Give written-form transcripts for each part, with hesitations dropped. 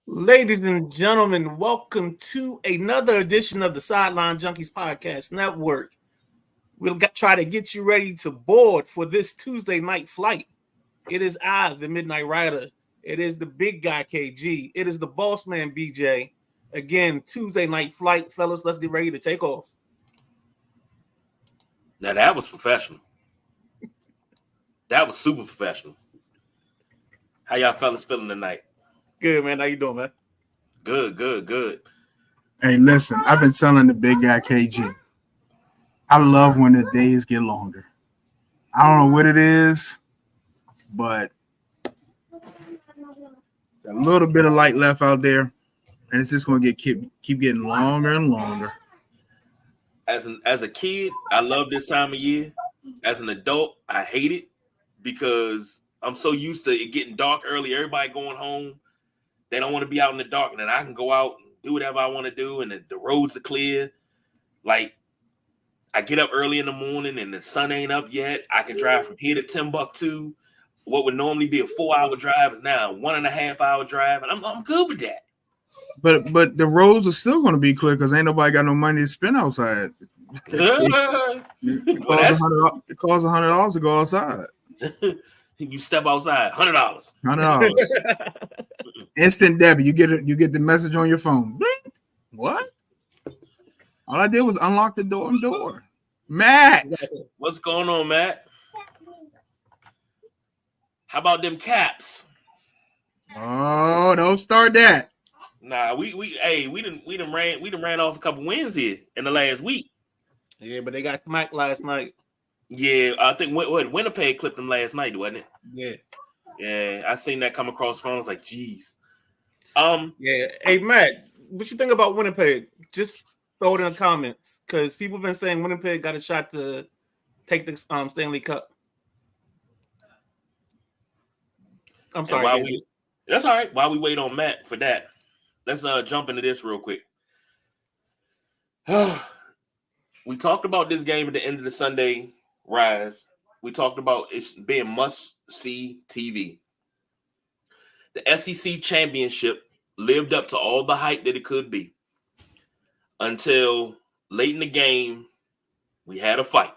Ladies and gentlemen, welcome to another edition of the Sideline Junkies Podcast Network. Try to get you ready to board for this Tuesday night flight. It is I, the Midnight Rider. It is the big guy, KG. It is the boss man, BJ. Again, Tuesday night flight, fellas. Let's get ready to take off. Now that was professional. That was super professional. How y'all fellas feeling tonight? Good, man. How you doing, man? Good. Hey, listen, I've been telling the big guy KG, I love when the days get longer. I don't know what it is, but a little bit of light left out there, and it's just going to keep getting longer and longer. As a kid, I love this time of year. As an adult, I hate it because I'm so used to it getting dark early. Everybody going home. They don't want to be out in the dark, and then I can go out and do whatever I want to do, and the roads are clear. Like, I get up early in the morning, and the sun ain't up yet. I can drive from here to Timbuktu. What would normally be a 4-hour drive is now a 1.5-hour drive, and I'm good with that. But the roads are still going to be clear because ain't nobody got no money to spend outside. It costs $100 to go outside. You step outside, $100. $100. Instant debit. You get the message on your phone. Blink. What? All I did was unlock the door. Matt, what's going on, Matt? How about them Caps? Oh, don't start that. Nah, we done ran off a couple wins here in the last week. Yeah, but they got smacked last night. Yeah, I think Winnipeg clipped them last night, wasn't it? Yeah, I seen that come across phone. I was like, geez. Yeah. Hey, Matt, what you think about Winnipeg? Just throw it in the comments because people have been saying Winnipeg got a shot to take the Stanley Cup. I'm sorry. That's all right. While we wait on Matt for that, let's jump into this real quick. We talked about this game at the end of the Sunday Rise. We talked about it being must-see TV. The SEC championship lived up to all the hype that it could be until late in the game, we had a fight.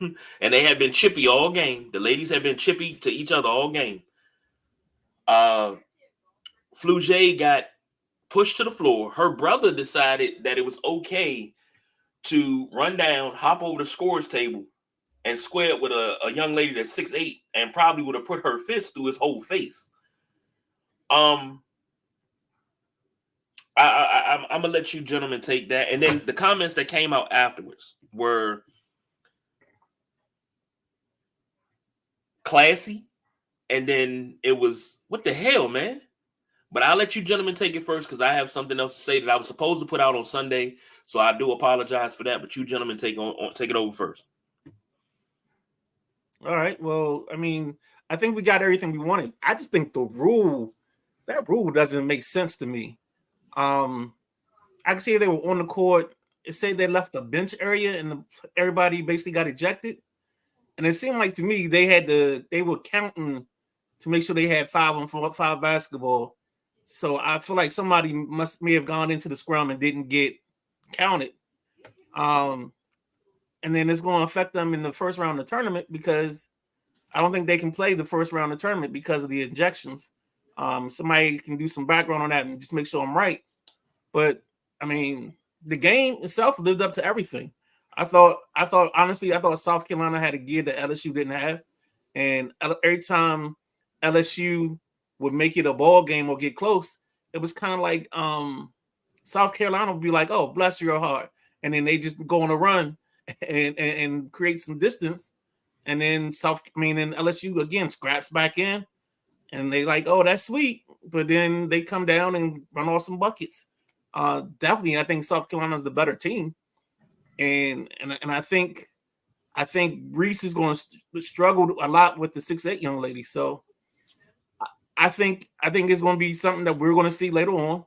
And they had been chippy all game. The ladies had been chippy to each other all game. Flugé got pushed to the floor. Her brother decided that it was okay to run down, hop over the scores table, and square up with a young lady that's 6'8" and probably would have put her fist through his whole face. I'm gonna let you gentlemen take that, and then the comments that came out afterwards were classy, and then it was what the hell, man. But I'll let you gentlemen take it first because I have something else to say that I was supposed to put out on Sunday, so I do apologize for that. But you gentlemen take it over first. All right. Well, I mean, I think we got everything we wanted. I just think that rule doesn't make sense to me. I can see they were on the court. It said they left the bench area and everybody basically got ejected. And it seemed like to me they were counting to make sure they had 5-on-5 basketball. So I feel like somebody may have gone into the scrum and didn't get counted. And then it's going to affect them in the first round of the tournament because I don't think they can play the first round of the tournament because of the injections. Somebody can do some background on that and just make sure I'm right. But I mean, the game itself lived up to everything. I thought South Carolina had a gear that LSU didn't have. And every time LSU would make it a ball game or get close, it was kind of like South Carolina would be like, oh, bless your heart. And then they just go on a run and create some distance. And then LSU again scraps back in and they like, oh, that's sweet. But then they come down and run off some buckets. Definitely, I think South Carolina is the better team. And I think Reese is going to struggle a lot with the 6'8" young lady. So I think it's going to be something that we're going to see later on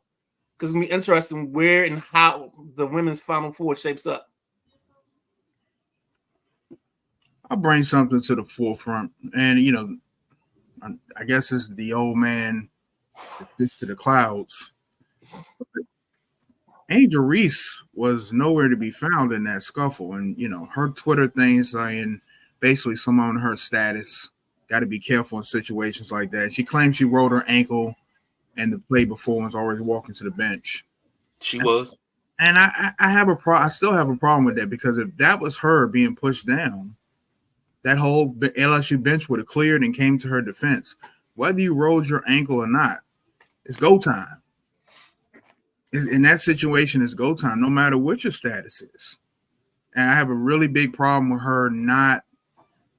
because it's going to be interesting where and how the women's Final Four shapes up. I'll bring something to the forefront, and I guess it's the old man This to the clouds. Angel Reese was nowhere to be found in that scuffle, and her Twitter thing saying basically someone on her status got to be careful in situations like that. She claimed she rolled her ankle, and the play before was already walking to the bench. She was, and I have I still have a problem with that, because if that was her being pushed down, that whole LSU bench would have cleared and came to her defense. Whether you rolled your ankle or not, it's go time. In that situation, it's go time, no matter what your status is. And I have a really big problem with her not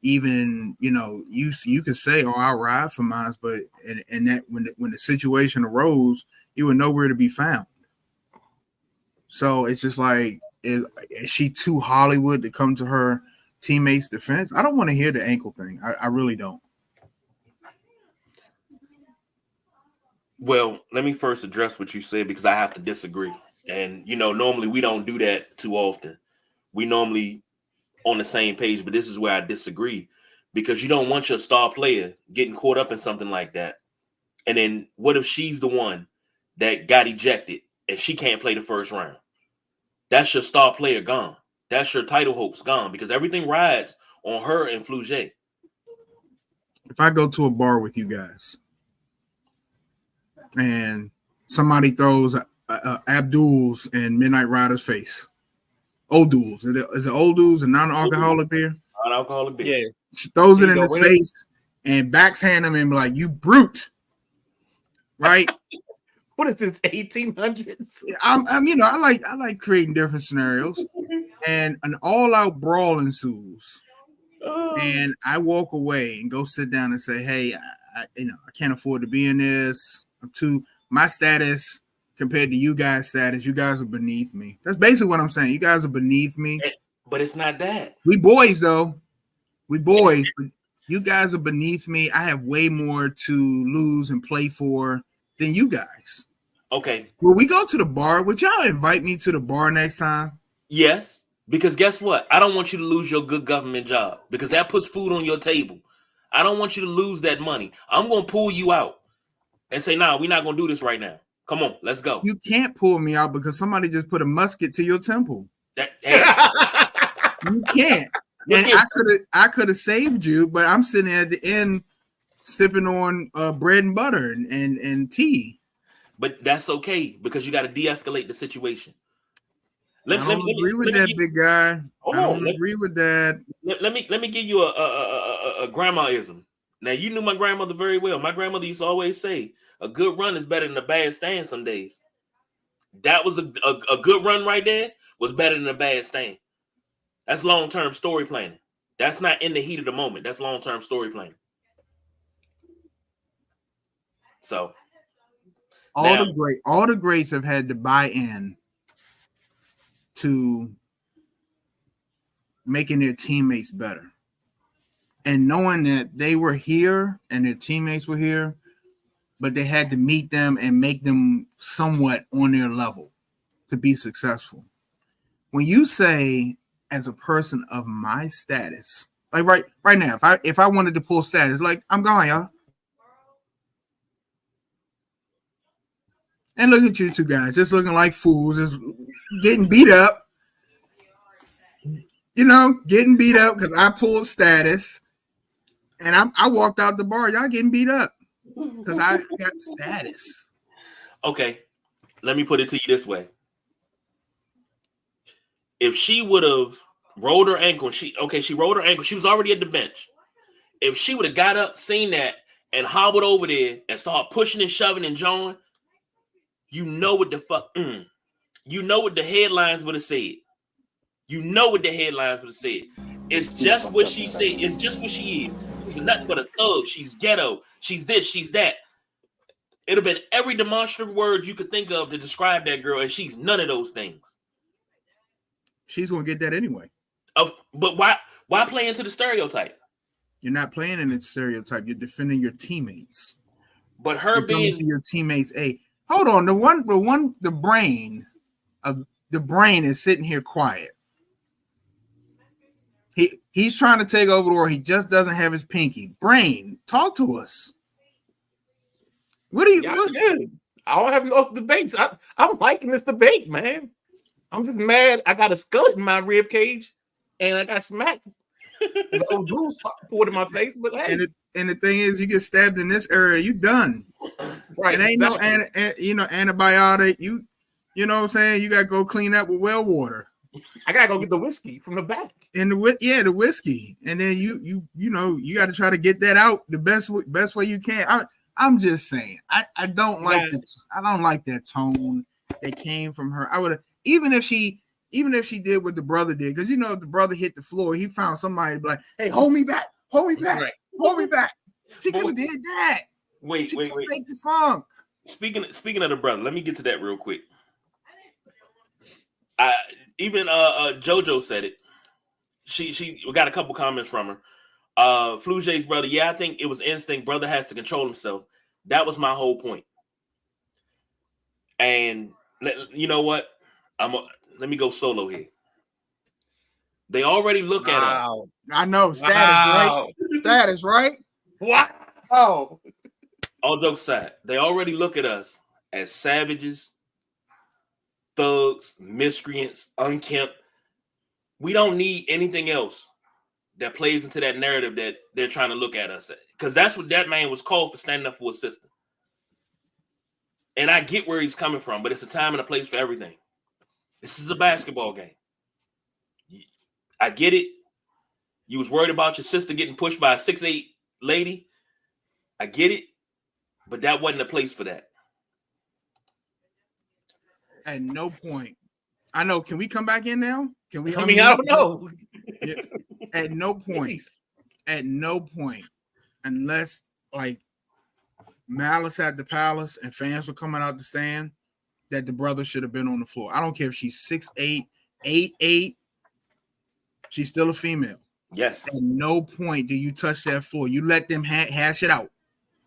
even, you could say, "Oh, I'll ride for mine," but and that when the situation arose, you were nowhere to be found. So it's just like, is she too Hollywood to come to her teammates' defense? I don't want to hear the ankle thing. I really don't. Well, let me first address what you said, because I have to disagree. And, normally we don't do that too often. We normally on the same page, but this is where I disagree, because you don't want your star player getting caught up in something like that. And then what if she's the one that got ejected and she can't play the first round? That's your star player gone. That's your title hopes gone, because everything rides on her and Flugé. If I go to a bar with you guys and somebody throws Abdul's and Midnight Rider's face, Old Duels, is it Old Duels a non-alcoholic beer? Non-alcoholic beer. Yeah. She throws it in his face and backhand him and be like, "You brute!" Right? What is this, 1800s? I like creating different scenarios, and an all-out brawl ensues, and I walk away and go sit down and say, "Hey, I can't afford to be in this. My status compared to you guys' status, you guys are beneath me." That's basically what I'm saying. You guys are beneath me. But it's not that. We boys, though. We boys. But you guys are beneath me. I have way more to lose and play for than you guys. Okay. Will we go to the bar? Would y'all invite me to the bar next time? Yes, because guess what? I don't want you to lose your good government job, because that puts food on your table. I don't want you to lose that money. I'm going to pull you out and say, "Nah, we're not going to do this right now. Come on, let's go." You can't pull me out because somebody just put a musket to your temple. You can't. And I could have saved you, but I'm sitting at the end sipping on bread and butter and tea. But that's okay, because you got to de-escalate the situation. I don't agree with that, big guy. I don't agree with that. Let me give you a grandmaism. Now, you knew my grandmother very well. My grandmother used to always say, "A good run is better than a bad stand some days." That was a good run right there, was better than a bad stand. That's long-term story planning. That's not in the heat of the moment. That's long-term story planning. So all the greats have had to buy in to making their teammates better, and knowing that they were here and their teammates were here, but they had to meet them and make them somewhat on their level to be successful. When you say, as a person of my status, like right now, if I wanted to pull status, like, I'm gone, y'all. And look at you two guys, just looking like fools, just getting beat up. Getting beat up because I pulled status, and I walked out the bar. Y'all getting beat up because I got status. Okay, let me put it to you this way. If she would have rolled her ankle, she rolled her ankle. She was already at the bench. If she would have got up, seen that, and hobbled over there and started pushing and shoving and jawing, you know what the fuck? You know what the headlines would have said. You know what the headlines would have said. It's just what she said. It's just what she is. She's nothing but a thug. She's ghetto. She's this. She's that. It'd have been every demonstrative word you could think of to describe that girl, and she's none of those things. She's gonna get that anyway. But why play into the stereotype? You're not playing in the stereotype. You're defending your teammates. But her You're being to your teammates, hey, hold on. The brain is sitting here quiet. He's trying to take over the world. He just doesn't have his pinky. Brain, talk to us. What do you? Yeah, What? good. I don't have no debates. I'm liking this debate, man. I'm just mad. I got a skeleton in my rib cage, and I got smacked. No juice poured in my face, but hey, And the thing is, you get stabbed in this area, you done. right? It ain't Exactly. no antibiotic. You know what I'm saying? You gotta go clean that with well water. I gotta go get the whiskey from the back. And the whiskey, and then you know you got to try to get that out the best way you can. I'm just saying, I don't like that tone that came from her. I would have even if she did what the brother did, because you know if the brother hit the floor, he found somebody to be like, hey, hold me back, Right. hold me back. She could have did that. Wait. Fake the funk. Speaking of the brother, let me get to that real quick. Even JoJo said it. We got a couple comments from her. Fluger's brother, yeah, I think it was instinct. Brother has to control himself. That was my whole point. And you know what? Let me go solo here. They already look at us. I know status, right? Wow. All jokes aside, they already look at us as savages, thugs, miscreants, unkempt. We don't need anything else that plays into that narrative that they're trying to look at us at. Because that's what that man was called for, standing up for his sister. And I get where he's coming from, but it's a time and a place for everything. This is a basketball game. I get it. You was worried about your sister getting pushed by a 6'8" lady. I get it. But that wasn't the place for that. At no point. I know. Can we come back in now? Can we? I don't know. Yeah. At no point. At no point, unless like malice at the palace and fans were coming out the stand, that the brother should have been on the floor. I don't care if she's 6'8", 8'8". She's still a female. Yes. At no point do you touch that floor. You let them hash it out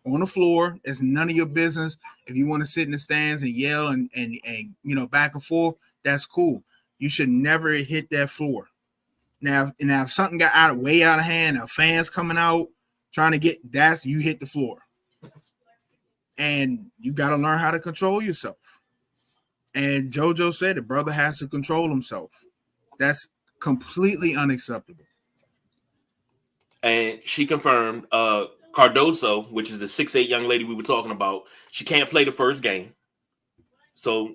on the floor. It's none of your business. If you want to sit in the stands and yell and you know back and forth, that's cool. You should never hit that floor. Now if something got way out of hand, now fans coming out trying to get you hit the floor. And you got to learn how to control yourself. And JoJo said the brother has to control himself. That's completely unacceptable. And she confirmed Cardoso, which is the 6'8" young lady we were talking about, she can't play the first game. So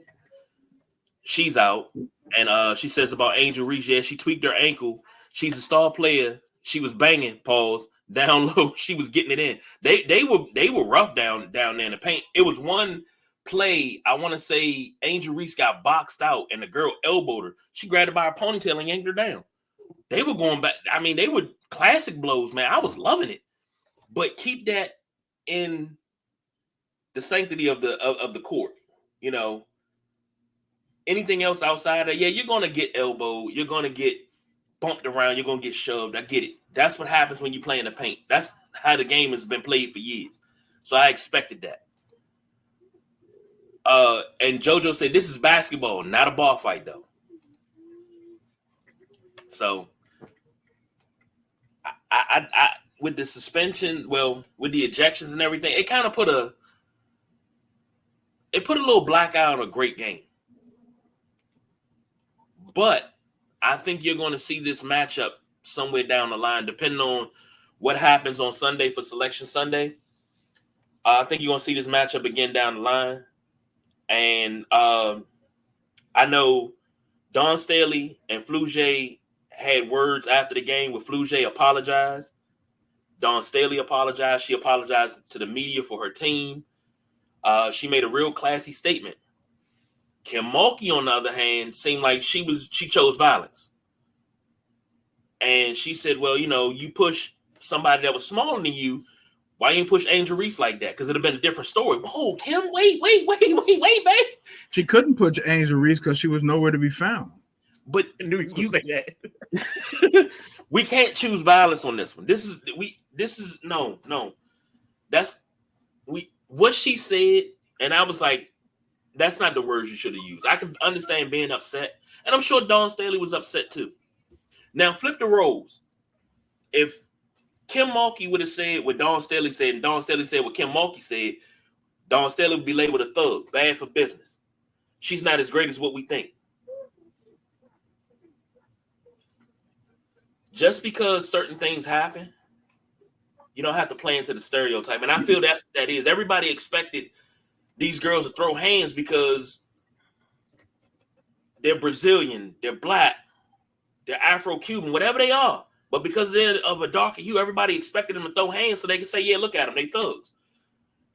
she's out. And she says about Angel Reese, yeah, she tweaked her ankle. She's a star player. She was banging, pause, down low. She was getting it in. They were rough down there in the paint. It was one play, I want to say Angel Reese got boxed out and the girl elbowed her. She grabbed her by her ponytail and yanked her down. They were going back. I mean, they were classic blows, man. I was loving it. But keep that in the sanctity of the court. You know, anything else outside of, yeah, you're going to get elbowed. You're going to get bumped around. You're going to get shoved. I get it. That's what happens when you play in the paint. That's how the game has been played for years. So I expected that. And JoJo said, this is basketball, not a bar fight, though. So I with the suspension, well, with the ejections and everything, it kind of put a little black eye on a great game. But I think you're going to see this matchup somewhere down the line, depending on what happens on Sunday for Selection Sunday. I think you're going to see this matchup again down the line. And I know Don Staley and Fluger had words after the game where Fluger apologized. Don Staley apologized. She apologized to the media for her team. She made a real classy statement. Kim Mulkey, on the other hand, seemed like she chose violence. And she said, well, you know, you push somebody that was smaller than you. Why you didn't push Angel Reese like that? Because it'd have been a different story. Whoa, Kim, wait, babe. She couldn't push Angel Reese because she was nowhere to be found. But I knew you say that. We can't choose violence on this one. This is no. That's what she said, and I was like, that's not the words you should have used. I can understand being upset, and I'm sure Dawn Staley was upset too. Now flip the roles. If Kim Mulkey would have said what Dawn Staley said, and Dawn Staley said what Kim Mulkey said, Dawn Staley would be labeled a thug, bad for business. She's not as great as what we think. Just because certain things happen, you don't have to play into the stereotype. And I feel that's what that is. Everybody expected these girls to throw hands because they're Brazilian, they're black, they're Afro-Cuban, whatever they are. But because they're of a darker hue, everybody expected them to throw hands so they can say, yeah, look at them, they thugs.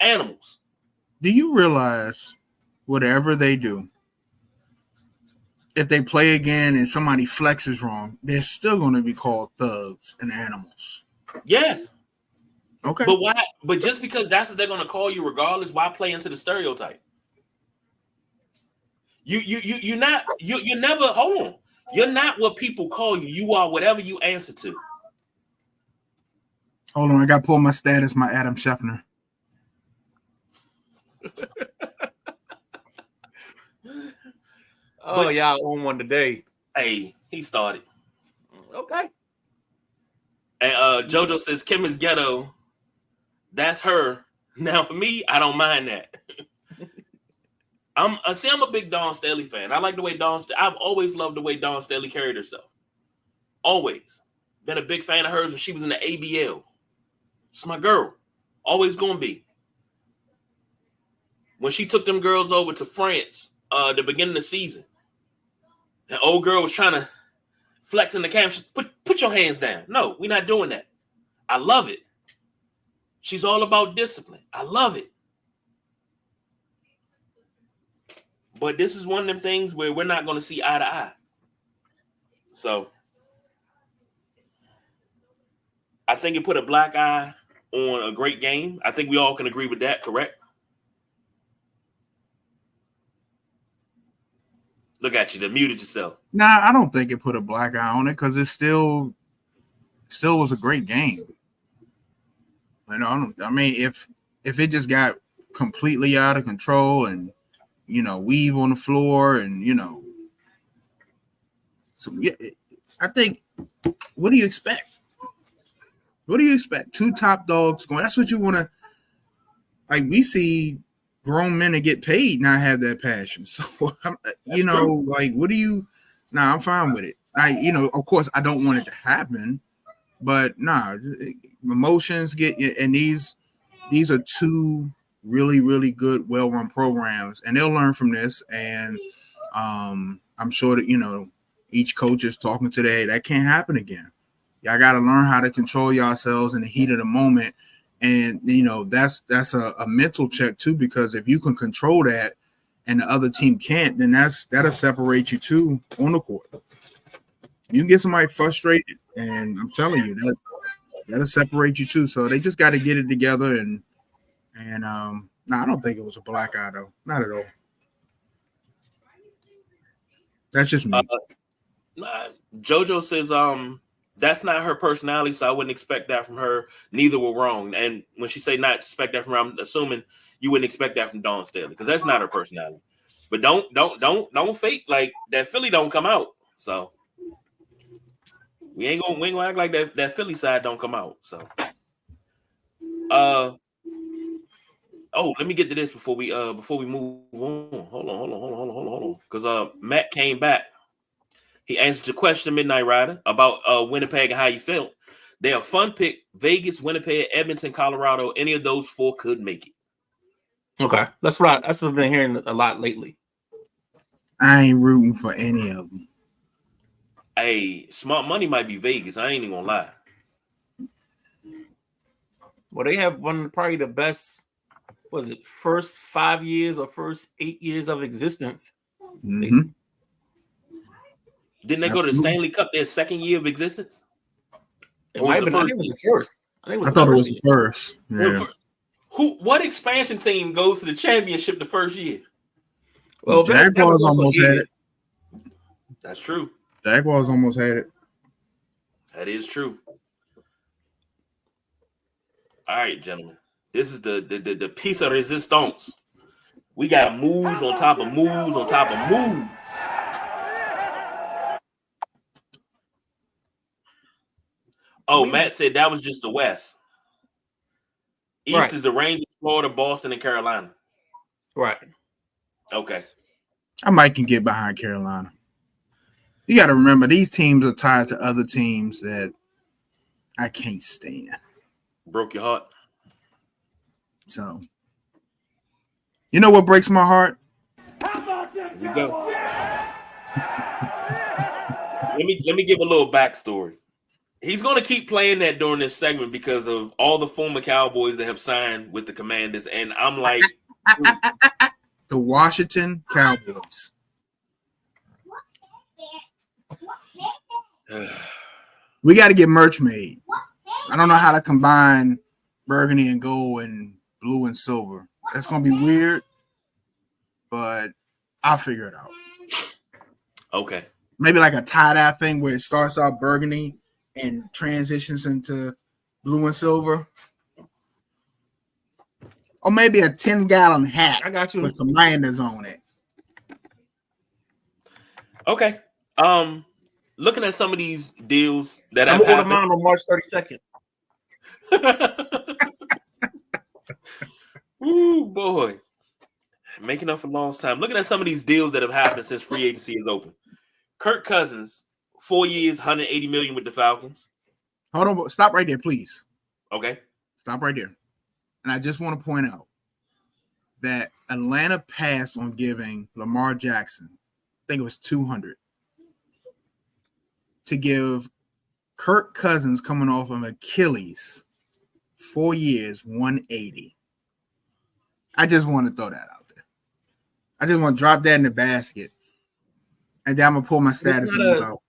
Animals. Do you realize whatever they do, if they play again and somebody flexes wrong, they're still going to be called thugs and animals? Yes. Okay. But why? But just because that's what they're going to call you regardless, why play into the stereotype? You're never, hold on. You're not what people call you. You are whatever you answer to. Hold on, I got to pull my status, my Adam Scheffner. Oh, yeah, I own one today. Hey, he started. Okay. And JoJo says Kim is ghetto. That's her. Now for me, I don't mind that. I'm a big Dawn Staley fan. I like the way I've always loved the way Dawn Staley carried herself. Always. Been a big fan of hers when she was in the ABL. It's my girl. Always gonna be. When she took them girls over to France, the beginning of the season, the old girl was trying to flex in the camera. Put your hands down. No, we're not doing that. I love it. She's all about discipline. I love it. But this is one of them things where we're not going to see eye to eye. So I think it put a black eye on a great game. I think we all can agree with that, correct? Look at you, muted yourself. Nah, I don't think it put a black eye on it because it still was a great game. You know, I mean, if it just got completely out of control and weave on the floor and so yeah, I think. What do you expect? What do you expect? Two top dogs going. That's what you want to. Like we see grown men that get paid not have that passion. So like what do you? Nah, I'm fine with it. Of course, I don't want it to happen, but emotions get, and these are two really, really good, well-run programs, and they'll learn from this. And I'm sure that each coach is talking today. That can't happen again. Y'all got to learn how to control yourselves in the heat of the moment, and that's a mental check too. Because if you can control that, and the other team can't, then that'll separate you too on the court. You can get somebody frustrated, and I'm telling you that'll separate you too. So they just got to get it together and. I don't think it was a black eye though. Not at all. That's just me. JoJo says, that's not her personality, so I wouldn't expect that from her. Neither were wrong. And when she say not expect that from her, I'm assuming you wouldn't expect that from Dawn Staley because that's not her personality. But don't fake like that. Philly don't come out. So we ain't gonna act like that Philly side don't come out. So oh, let me get to this before we move on. Hold on. Because Matt came back. He answered your question, Midnight Rider, about Winnipeg and how you felt. They're a fun pick. Vegas, Winnipeg, Edmonton, Colorado. Any of those four could make it. Okay, that's what I've been hearing a lot lately. I ain't rooting for any of them. Hey, smart money might be Vegas. I ain't even gonna lie. Well, they have probably the best. Was it first 5 years or first 8 years of existence? Mm-hmm. Didn't they go to the Stanley Cup their second year of existence? It might have been. I think it was the first. I thought it was the first. Yeah. What expansion team goes to the championship the first year? Well, Jaguars almost had it. That's true. Jaguars almost had it. That is true. All right, gentlemen. This is the piece of resistance. We got moves on top of moves on top of moves. Oh, Matt said that was just the West. East is the Rangers, Florida, Boston, and Carolina. Right. Okay. I might can get behind Carolina. You got to remember, these teams are tied to other teams that I can't stand. Broke your heart. So, you know what breaks my heart? Here we go. Let me give a little backstory. He's going to keep playing that during this segment because of all the former Cowboys that have signed with the Commanders, and I'm like, the Washington Cowboys. We got to get merch made. I don't know how to combine burgundy and gold and blue and silver. That's going to be weird, but I'll figure it out. Okay. Maybe like a tie-dye thing where it starts out burgundy and transitions into blue and silver. Or maybe a 10-gallon hat I got you. with Commanders on it. Okay. Looking at some of these deals that I'm have gonna order happened. mine on March 32nd. Ooh, boy. Making up for lost time. Looking at some of these deals that have happened since free agency is open. Kirk Cousins, 4 years, $180 million with the Falcons. Hold on. Stop right there, please. Okay. Stop right there. And I just want to point out that Atlanta passed on giving Lamar Jackson, I think it was $200, to give Kirk Cousins, coming off of Achilles, 4 years, $180. I just want to throw that out there. I just want to drop that in the basket. And then I'm going to pull my status out.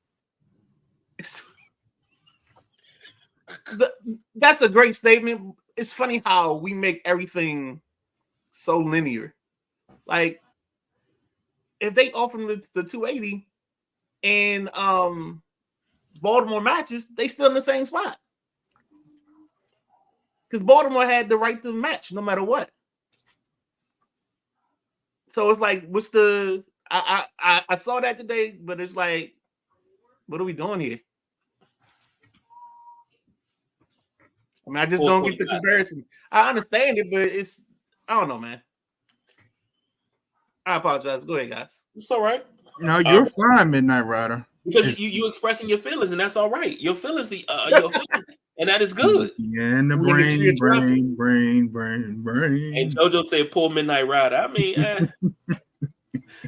That's a great statement. It's funny how we make everything so linear. Like, if they offer them the 280 and Baltimore matches, they still in the same spot. Because Baltimore had the right to match no matter what. So it's like, what's the I saw that today, but it's like, what are we doing here? I mean, I just don't get the comparison. I understand it, but it's, I don't know, man. I apologize. Go ahead, guys. It's all right. No, you're fine, Midnight Rider. Because you expressing your feelings, and that's all right. Your feelings, and that is good. And the brain. And JoJo said, "Poor Midnight Rider." I mean,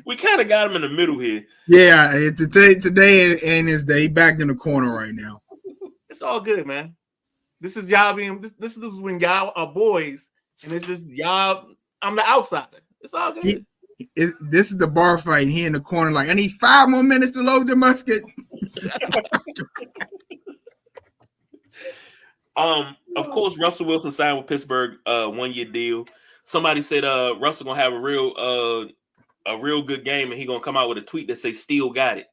we kind of got him in the middle here. Yeah, today ain't his day. He backed in the corner right now. It's all good, man. This is y'all being. This is when y'all are boys, and it's just y'all. I'm the outsider. It's all good. This is the bar fight. He in the corner, like, I need 5 more minutes to load the musket. Of course, Russell Wilson signed with Pittsburgh, 1-year deal. Somebody said Russell gonna have a real good game, and he gonna come out with a tweet that says "Still got it."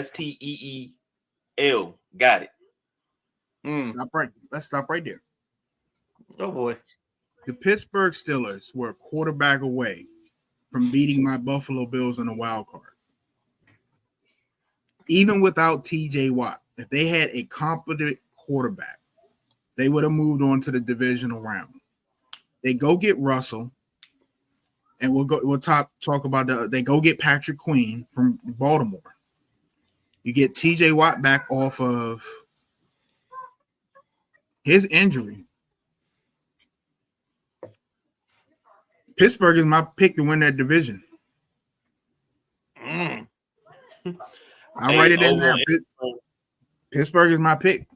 STEEL got it. Let's stop right there. Oh boy. The Pittsburgh Steelers were a quarterback away from beating my Buffalo Bills in a wild card. Even without TJ Watt, if they had a competent quarterback, they would have moved on to the divisional round. They go get Russell, and we'll talk about they go get Patrick Queen from Baltimore. You get TJ Watt back off of his injury. Pittsburgh is my pick to win that division. I'll write it in there. Pittsburgh is my pick.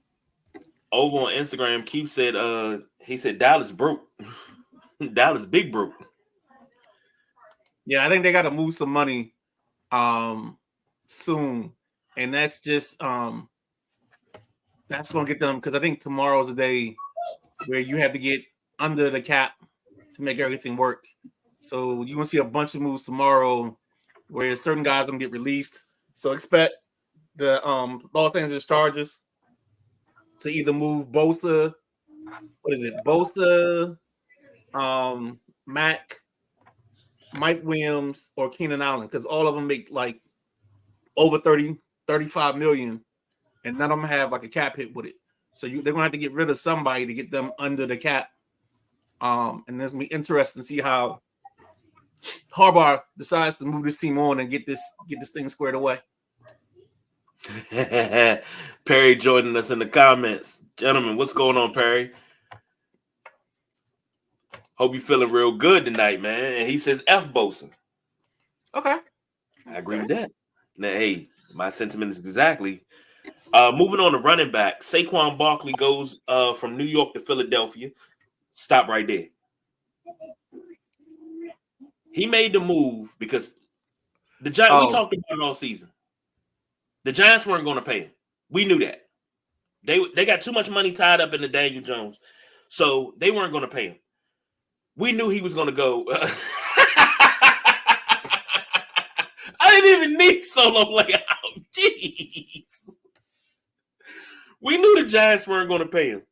Over on Instagram, Keith said he said Dallas broke. Dallas big broke. Yeah, I think they got to move some money soon. And that's just that's going to get them, because I think tomorrow's the day where you have to get under the cap to make everything work. So you're going to see a bunch of moves tomorrow where certain guys going to get released. So expect the Los Angeles Chargers to either move Bosa, Mack, Mike Williams, or Keenan Allen, because all of them make like over 30, 35 million, and none of them have like a cap hit with it. So they're going to have to get rid of somebody to get them under the cap. And it's going to be interesting to see how Harbaugh decides to move this team on and get this thing squared away. Perry joining us in the comments. Gentlemen, what's going on, Perry? Hope you feeling real good tonight, man. And he says F Bosa. Okay. I agree with that. Now, hey, my sentiment is exactly. Moving on to running back, Saquon Barkley goes from New York to Philadelphia. Stop right there. He made the move because the Giants. We talked about it all season. The Giants weren't going to pay him. We knew that. They got too much money tied up in the Daniel Jones, so they weren't going to pay him. We knew he was going to go. I didn't even need solo layout. Jeez. We knew the Giants weren't going to pay him.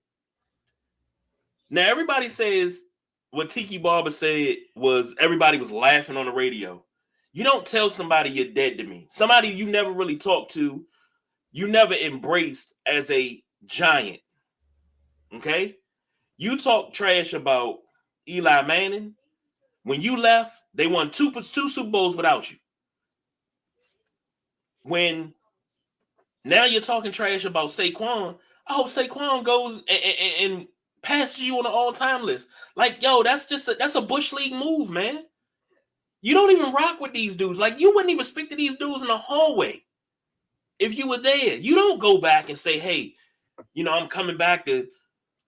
Now, everybody says what Tiki Barber said was everybody was laughing on the radio. You don't tell somebody you're dead to me. Somebody you never really talked to, you never embraced as a Giant. Okay? You talk trash about Eli Manning. When you left, they won two Super Bowls without you. When now you're talking trash about Saquon, I hope Saquon goes and passes you on the all-time list. Like, yo, that's a Bush League move, man. You don't even rock with these dudes. Like, you wouldn't even speak to these dudes in the hallway if you were there. You don't go back and say, hey, I'm coming back to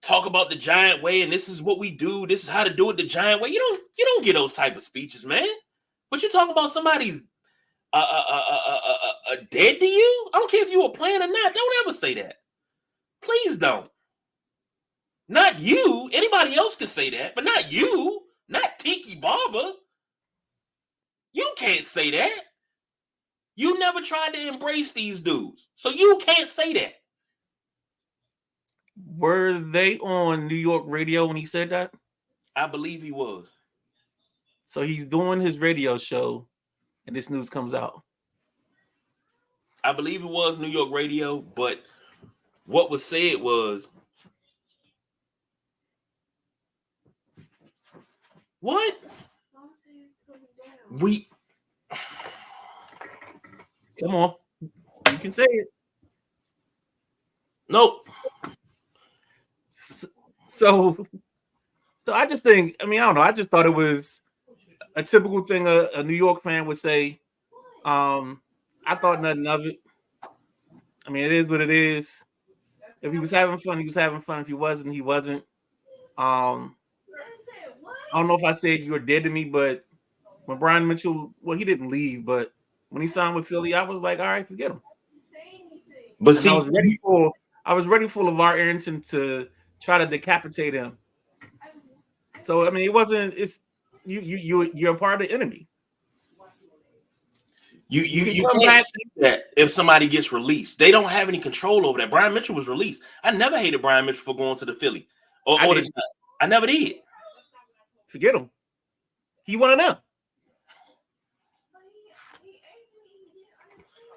talk about the Giant way, and this is what we do. This is how to do it the Giant way. You don't get those type of speeches, man. But you're talking about somebody's dead to you? I don't care if you were playing or not. Don't ever say that. Please don't. Not you. Anybody else can say that, but not you. Not Tiki Barber. You can't say that. You never tried to embrace these dudes, so you can't say that. Were they on New York radio when he said that? I believe he was. So he's doing his radio show, and this news comes out. I believe it was New York radio, but what was said was, what? Come on. You can say it. Nope. So I just think, I don't know. I just thought it was a typical thing a New York fan would say. I thought nothing of it. It is what it is. If he was having fun, he was having fun. If he wasn't, he wasn't. I don't know if I said you were dead to me, but when Brian Mitchell, well, he didn't leave, but when he signed with Philly, I was like, all right, forget him. But and I was ready for LeVar Arrington to try to decapitate him. So it wasn't. It's you're a part of the enemy. You can't say that if somebody gets released. They don't have any control over that. Brian Mitchell was released. I never hated Brian Mitchell for going to the Philly. I never did. Forget him. He one of them.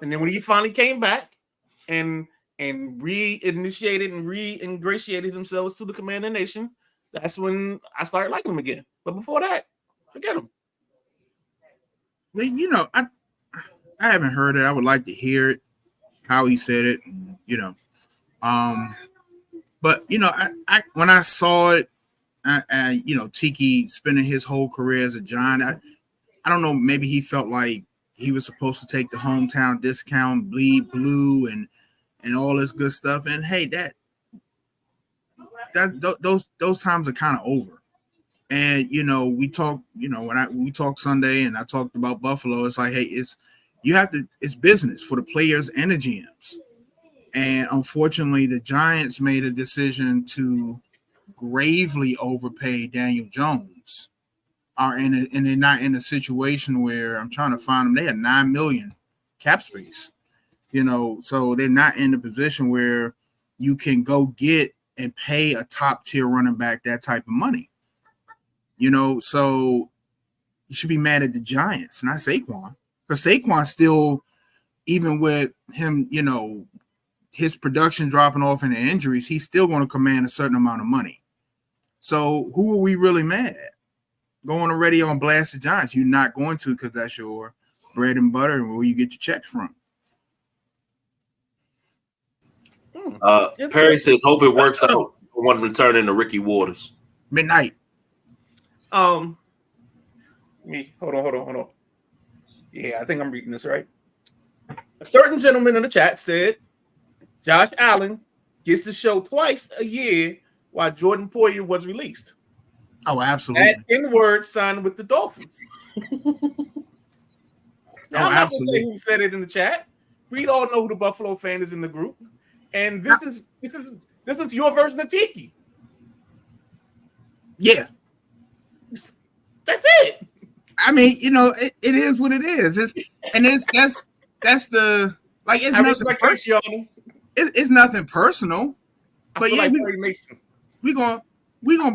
And then when he finally came back and reinitiated and re-ingratiated themselves to the Commander Nation, that's when I started liking him again. But before that, forget him. Well, I haven't heard it. I would like to hear it, how he said it, But I when I saw it, Tiki spending his whole career as a Giant, I don't know, maybe he felt like he was supposed to take the hometown discount, bleed blue, and all this good stuff. And hey, those times are kind of over. And we talk, we talked Sunday, and I talked about Buffalo. It's like, hey, it's business for the players and the GMs. And unfortunately, the Giants made a decision to gravely overpay Daniel Jones. And they're not in a situation where I'm trying to find them. They had $9 million cap space, so they're not in the position where you can go get and pay a top tier running back that type of money. So you should be mad at the Giants, not Saquon, because Saquon still, even with him, his production dropping off and the injuries, he's still going to command a certain amount of money. So who are we really mad at? go on the radio and blast the Giants. You're not going to because that's your bread and butter and where you get your checks from. Perry says, hope it works out for one returning to Ricky Waters. Midnight. Hold on. Yeah, I think I'm reading this right. A certain gentleman in the chat said Josh Allen gets to show twice a year while Jordan Poyer was released. Oh, absolutely. That N-word signed with the Dolphins. Now, I'm not going to say who said it in the chat. We all know who the Buffalo fan is in the group. And this is your version of Tiki. Yeah. That's it. I mean, it is what it is. That's the like. It's nothing personal. It's nothing personal. But yeah, we're gonna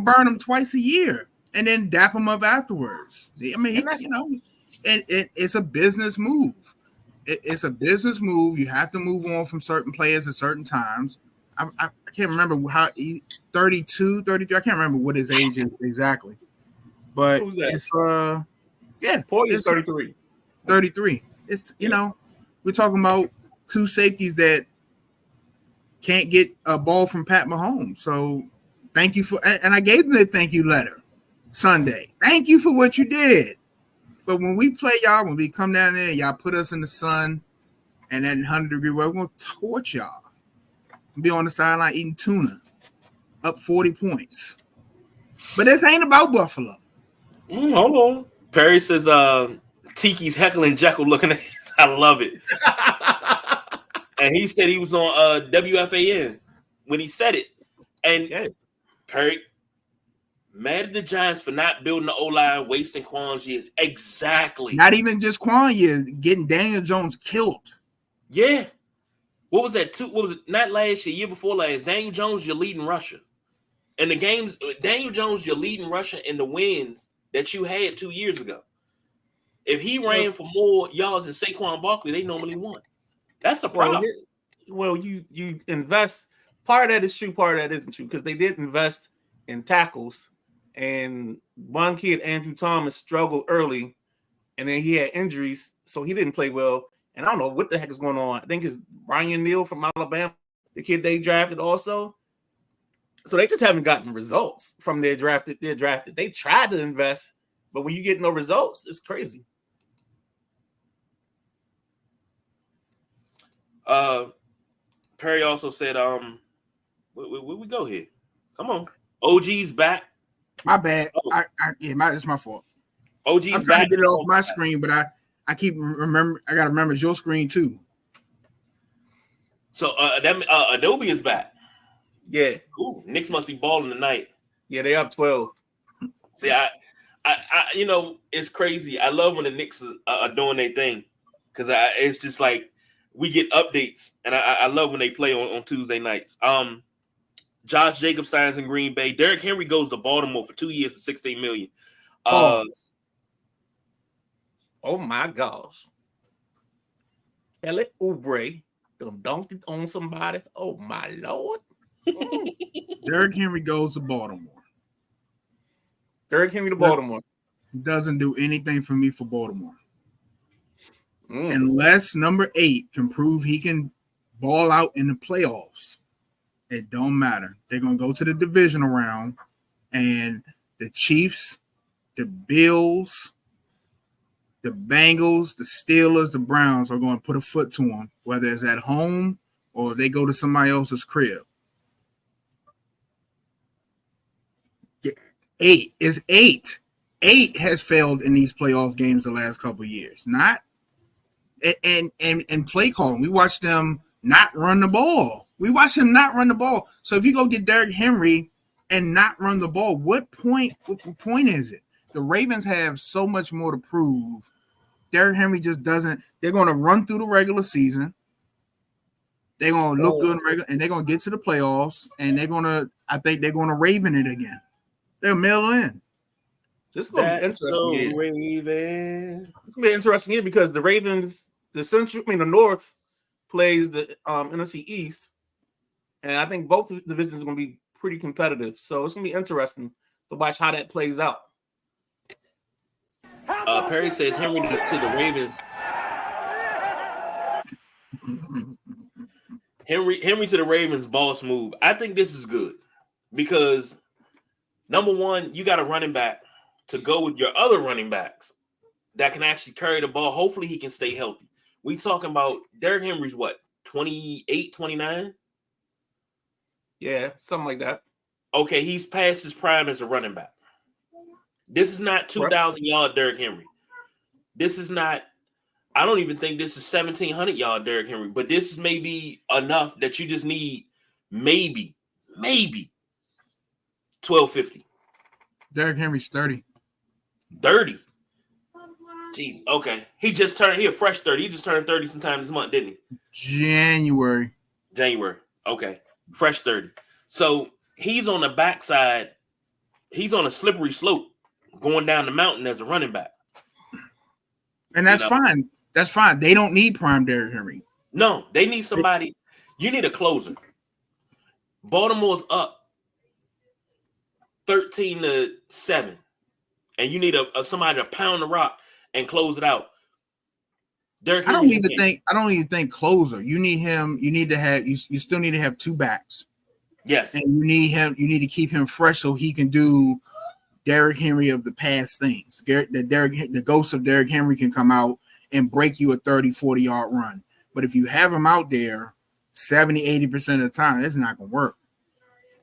burn them twice a year and then dap them up afterwards. I mean, it's a business move. It's a business move. You have to move on from certain players at certain times. I can't remember how 32, 33. I can't remember what his age is exactly. But it's Poyer's 33. 33. It's we're talking about two safeties that can't get a ball from Pat Mahomes. So thank you and I gave them the thank you letter Sunday. Thank you for what you did. But when we play y'all, when we come down there, y'all put us in the sun and at 100-degree weather, we're gonna torch y'all. Be on the sideline eating tuna, up 40 points. But this ain't about Buffalo. Hold on. Perry says Tiki's heckling Jekyll looking at his. I love it. And he said he was on WFAN when he said it. And Perry, mad at the Giants for not building the O-line, wasting Quan's years. Exactly. Not even just Quan years, getting Daniel Jones killed. Yeah. What was that? What was it? Not last year before last. Daniel Jones, you're leading Russia. In the games, Daniel Jones, you're leading Russia in the wins that you had 2 years ago. If he ran for more yards than Saquon Barkley, they normally won. That's a problem. Well, you invest. Part of that is true, part of that isn't true, because they did invest in tackles. And one kid, Andrew Thomas, struggled early, and then he had injuries, so he didn't play well. And I don't know what the heck is going on. I think it's Ryan Neal from Alabama, the kid they drafted also. So they just haven't gotten results from their drafted. They tried to invest, but when you get no results, it's crazy. Perry also said, where we go here? Come on. OG's back. My bad. Oh. It's my fault. OG's I'm trying to get it off my screen, but I keep remember. I gotta remember your screen too. So Adobe is back. Yeah. Ooh, Knicks must be balling tonight. Yeah, they up 12. See, I it's crazy. I love when the Knicks are doing their thing because it's just like we get updates, and I love when they play on Tuesday nights. Josh Jacobs signs in Green Bay. Derrick Henry goes to Baltimore for 2 years for $16 million. Oh my gosh. Kelly Oubre done dunked it on somebody. Oh my Lord. Derrick Henry goes to Baltimore. Derrick Henry to Baltimore. Doesn't do anything for me for Baltimore. Unless number 8 can prove he can ball out in the playoffs. It don't matter. They're going to go to the divisional round, and the Chiefs, the Bills, the Bengals, the Steelers, the Browns are going to put a foot to them, whether it's at home or they go to somebody else's crib. 8 is 8. 8 has failed in these playoff games the last couple of years. Not and play calling. We watched them not run the ball. We watched him not run the ball. So if you go get Derrick Henry and not run the ball, what point is it? The Ravens have so much more to prove. Derrick Henry just doesn't. They're going to run through the regular season. They're going to look good in regular, and they're going to get to the playoffs, and I think they're going to Raven it again. They'll mail in. This is going to be interesting. Raven. It's going to be interesting here because the Ravens, the North plays the NFC East, and I think both divisions are going to be pretty competitive. So it's going to be interesting to watch how that plays out. Perry says Henry to the Ravens. Henry to the Ravens, boss move. I think this is good because number one, you got a running back to go with your other running backs that can actually carry the ball. Hopefully he can stay healthy. We talking about Derrick Henry's what, 28, 29? Yeah, something like that. Okay, he's past his prime as a running back. This is not 2,000-yard Derrick Henry. This is not, I don't even think this is 1,700-yard Derrick Henry, but this is maybe enough that you just need maybe 1,250. Derrick Henry's 30. 30? Jeez, okay. He a fresh 30. He just turned 30 sometime this month, didn't he? January. Okay. Fresh 30. So he's on the backside. He's on a slippery slope going down the mountain as a running back. And that's fine. That's fine. They don't need prime Derrick Henry. No, they need somebody. You need a closer. Baltimore's up 13-7. And you need somebody to pound the rock and close it out. Derrick Henry, I don't even think closer. You need him. You need to have. You still need to have two backs. Yes, and you need him. You need to keep him fresh so he can do Derrick Henry of the past things. The ghost of Derrick Henry can come out and break you a 30, 40-yard run. But if you have him out there 70, 80% of the time, it's not going to work.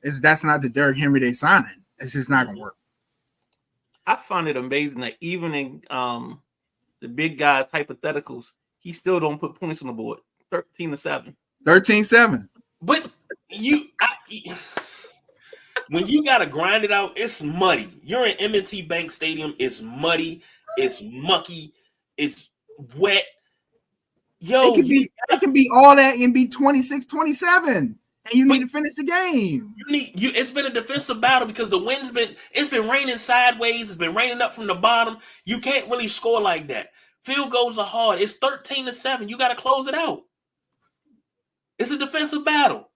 That's not the Derrick Henry they signing. It's just not going to work. I find it amazing that even in the big guys' hypotheticals, he still don't put points on the board. 13-7. 13-7. But when you got to grind it out, it's muddy. You're in M&T Bank Stadium. It's muddy. It's mucky. It's wet. Yo, it can be all that and be 26-27. And you need to finish the game. It's been a defensive battle because the wind's been raining sideways. It's been raining up from the bottom. You can't really score like that. Field goals are hard. It's 13-7. You got to close it out. It's a defensive battle.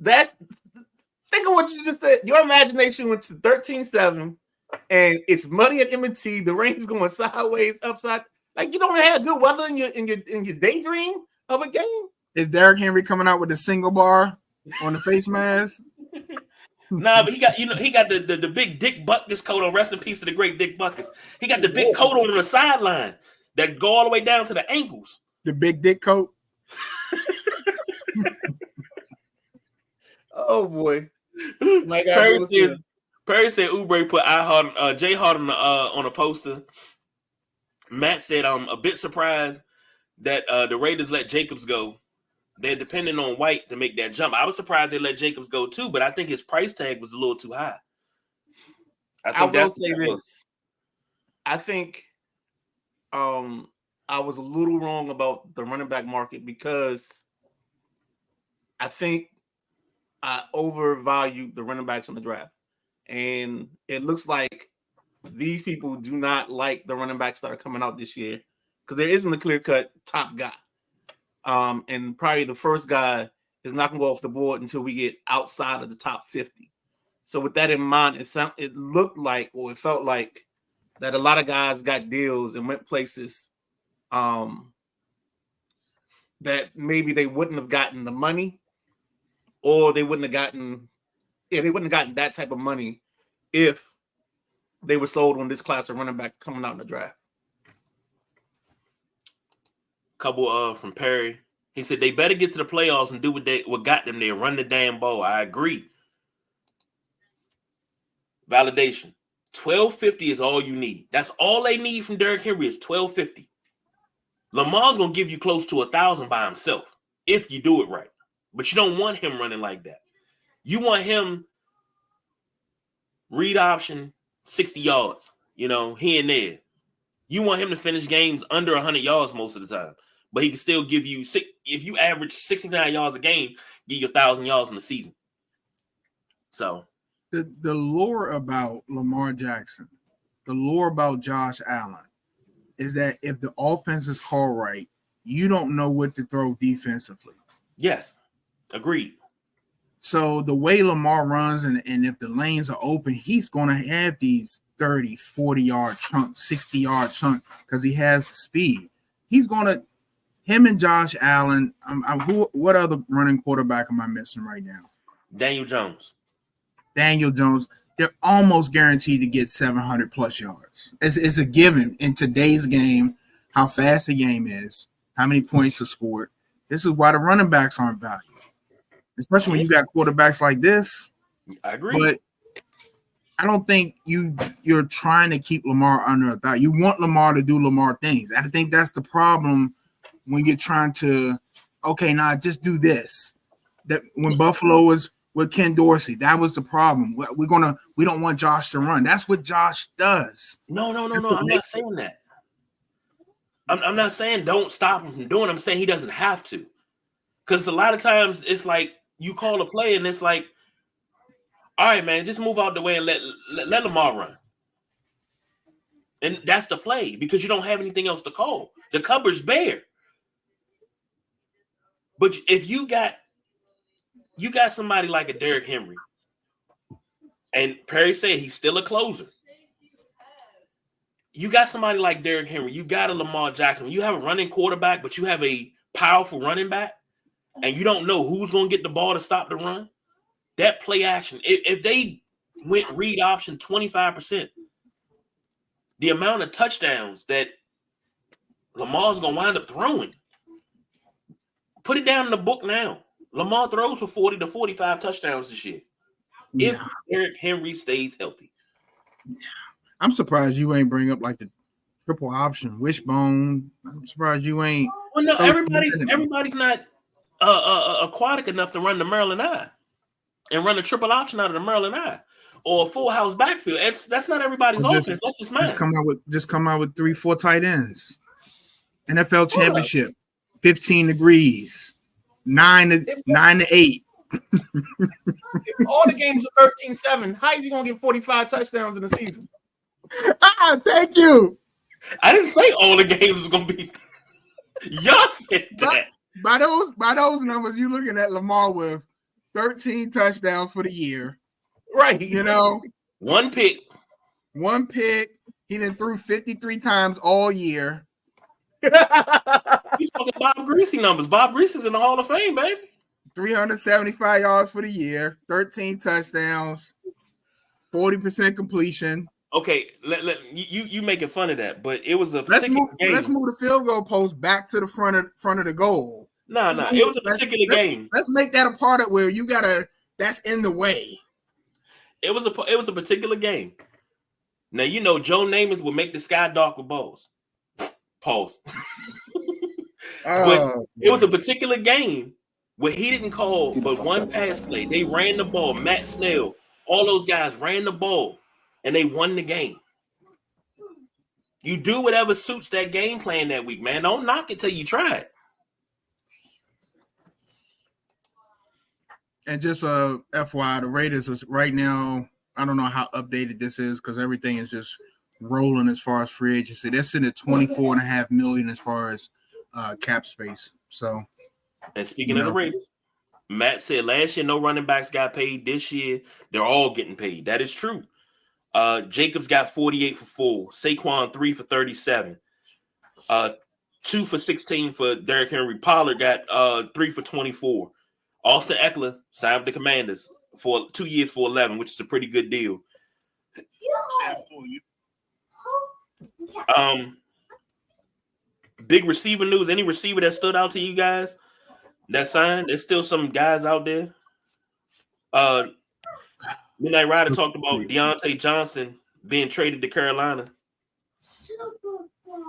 Think of what you just said. Your imagination went to 13-7, and it's muddy at M&T. The rain's going sideways, upside. Like you don't have good weather in your daydream of a game. Is Derrick Henry coming out with a single bar on the face mask? Nah, but he got the big Dick Butkus coat on. Rest in peace to the great Dick Butkus. He got the big coat on the sideline that go all the way down to the ankles. The big dick coat. Oh boy! Perry said Oubre put Jay Hart on a poster. Matt said I'm a bit surprised that the Raiders let Jacobs go. They're depending on White to make that jump. I was surprised they let Jacobs go too, but I think his price tag was a little too high. I will say this. I think I was a little wrong about the running back market because I think I overvalued the running backs on the draft. And it looks like these people do not like the running backs that are coming out this year because there isn't a clear-cut top guy. And probably the first guy is not going to go off the board until we get outside of the top 50. So with that in mind, it looked like, or it felt like that a lot of guys got deals and went places that maybe they wouldn't have gotten the money, or they wouldn't have gotten that type of money if they were sold on this class of running back coming out in the draft. Couple from Perry. He said they better get to the playoffs and do what got them there. Run the damn ball. I agree. Validation. 1250 is all you need. That's all they need from Derrick Henry is 1250. Lamar's gonna give you close to 1,000 by himself if you do it right. But you don't want him running like that. You want him read option 60 yards, here and there. You want him to finish games under 100 yards most of the time. But he can still give you, if you average 69 yards a game, give you 1,000 yards in the season. So the lore about Lamar Jackson, the lore about Josh Allen is that if the offense is called right, you don't know what to throw defensively. Yes, agreed. So the way Lamar runs and if the lanes are open, he's going to have these 30, 40-yard chunks, 60-yard chunk because he has speed. He's going to him and Josh Allen. What other running quarterback am I missing right now? Daniel Jones. They're almost guaranteed to get 700 plus yards. It's a given in today's game, how fast the game is, how many points are scored. This is why the running backs aren't valued, especially when you got quarterbacks like this. I agree. But I don't think you're trying to keep Lamar under a thought. You want Lamar to do Lamar things. I think that's the problem when you're trying to, just do this. That when Buffalo was with Ken Dorsey, that was the problem. We don't want Josh to run. That's what Josh does. No. I'm not saying that. I'm not saying don't stop him from doing it. I'm saying he doesn't have to. Because a lot of times it's like you call a play and it's like, all right, man, just move out the way and let Lamar run. And that's the play because you don't have anything else to call. The cupboard's bare. But if you got somebody like a Derrick Henry, and Perry said he's still a closer. You got somebody like Derrick Henry. You got a Lamar Jackson. You have a running quarterback, but you have a powerful running back, and you don't know who's going to get the ball to stop the run. That play action, if they went read option 25%, the amount of touchdowns that Lamar's going to wind up throwing, put it down in the book now. Lamar throws for 40 to 45 touchdowns this year. If Derrick Henry stays healthy. I'm surprised you ain't bring up like the triple option wishbone. I'm surprised you ain't. Well, no, everybody's not aquatic enough to run the Maryland Eye and run a triple option out of the Maryland Eye or a full house backfield. That's not everybody's offense. That's just mine. Just come out with 3-4 tight ends. NFL championship, 15 degrees, 9 to 8. If all the games are 13-7, how is he gonna get 45 touchdowns in the season? Thank you. I didn't say all the games was gonna be. Y'all said that. By those numbers, you're looking at Lamar with 13 touchdowns for the year. Right. You know, one pick. He done threw 53 times all year. You talking Bob Greasy numbers? Bob Greasy's in the Hall of Fame, baby. 375 yards for the year, 13 touchdowns, 40% completion. Okay, you making fun of that, but it was a particular game. Let's move the field goal post back to the front of the goal. No, it was a particular game. Let's make that a part of where you gotta. That's in the way. It was a particular game. Now you know Joe Namath would make the sky dark with balls. Pause. But it was a particular game where he didn't call but one pass play. They ran the ball. Matt Snell, all those guys ran the ball, and they won the game. You do whatever suits that game plan that week, man. Don't knock it till you try it. And just FYI, the Raiders is right now, I don't know how updated this is because everything is just rolling as far as free agency. They're sitting at $24.5 million as far as cap space. So, and speaking of the Raiders, Matt said last year no running backs got paid. This year they're all getting paid. That is true. Jacobs got 48 for 4. Saquon 3 for 37. 2 for 16 for Derrick Henry. Pollard got 3 for 24. Austin Eckler signed with the Commanders for 2 years for 11, which is a pretty good deal. Big receiver news. Any receiver that stood out to you guys that signed? There's still some guys out there. Midnight Rider talked about Deontay Johnson being traded to Carolina.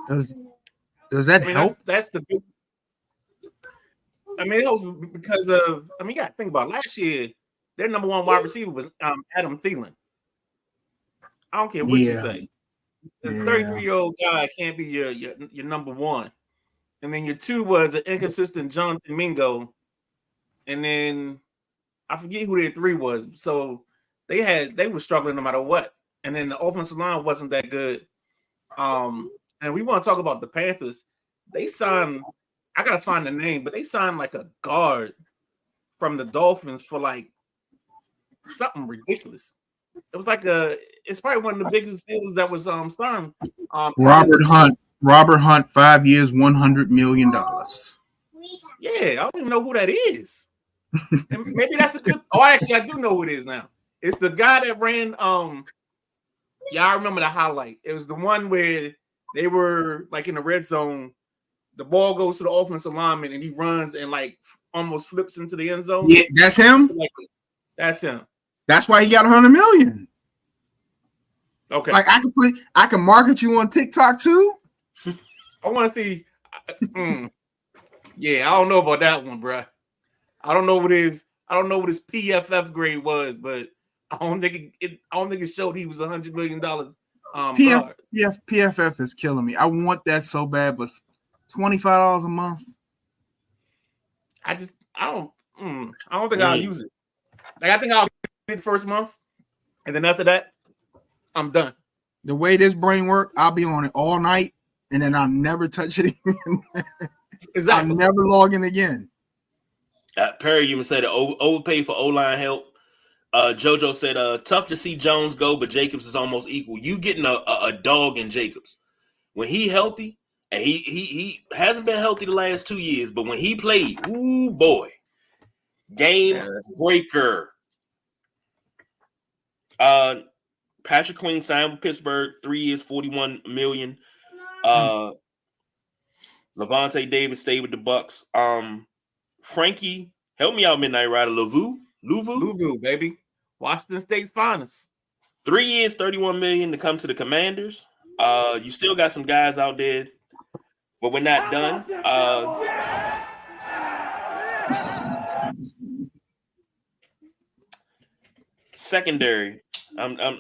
Does that help? That's the big. I mean, it was because of. I mean, you got to think about it. Last year. Their number one wide receiver was Adam Thielen. I don't care what you say. The 33-year-old guy can't be your number one. And then your two was an inconsistent Jonathan Mingo. And then I forget who their three was. So they were struggling no matter what. And then the offensive line wasn't that good. And we want to talk about the Panthers. They signed, I gotta find the name, but they signed like a guard from the Dolphins for like something ridiculous. It was like it's probably one of the biggest deals that was signed. Robert Hunt, 5 years, $100 million. Yeah, I don't even know who that is. And maybe that's a good. Oh, actually, I do know who it is now. It's the guy that ran. Yeah, I remember the highlight. It was the one where they were like in the red zone. The ball goes to the offensive lineman, and he runs and like almost flips into the end zone. Yeah, that's him. That's him. That's why he got $100 million. Okay, like I can market you on TikTok too. I want to see. Yeah, I don't know about that one, bro. I don't know what his PFF grade was, but I don't think it showed he was $100 million. PFF is killing me. I want that so bad, but $25 a month. I don't think I'll use it. Like I think I'll get the first month, and then after that, I'm done. The way this brain works, I'll be on it all night, and then I'll never touch it again. Exactly. I'll never log in again. Perry even said overpaid for O-line help. JoJo said, tough to see Jones go, but Jacobs is almost equal. You getting a dog in Jacobs. When he healthy, and he hasn't been healthy the last 2 years, but when he played, ooh boy, game breaker. Patrick Queen signed with Pittsburgh, 3 years, $41 million. Levante Davis stayed with the Bucks. Frankie, help me out, Midnight Rider. Louvu, baby. Washington State's finest. 3 years, $31 million to come to the Commanders. You still got some guys out there, but we're not done. Secondary. I'm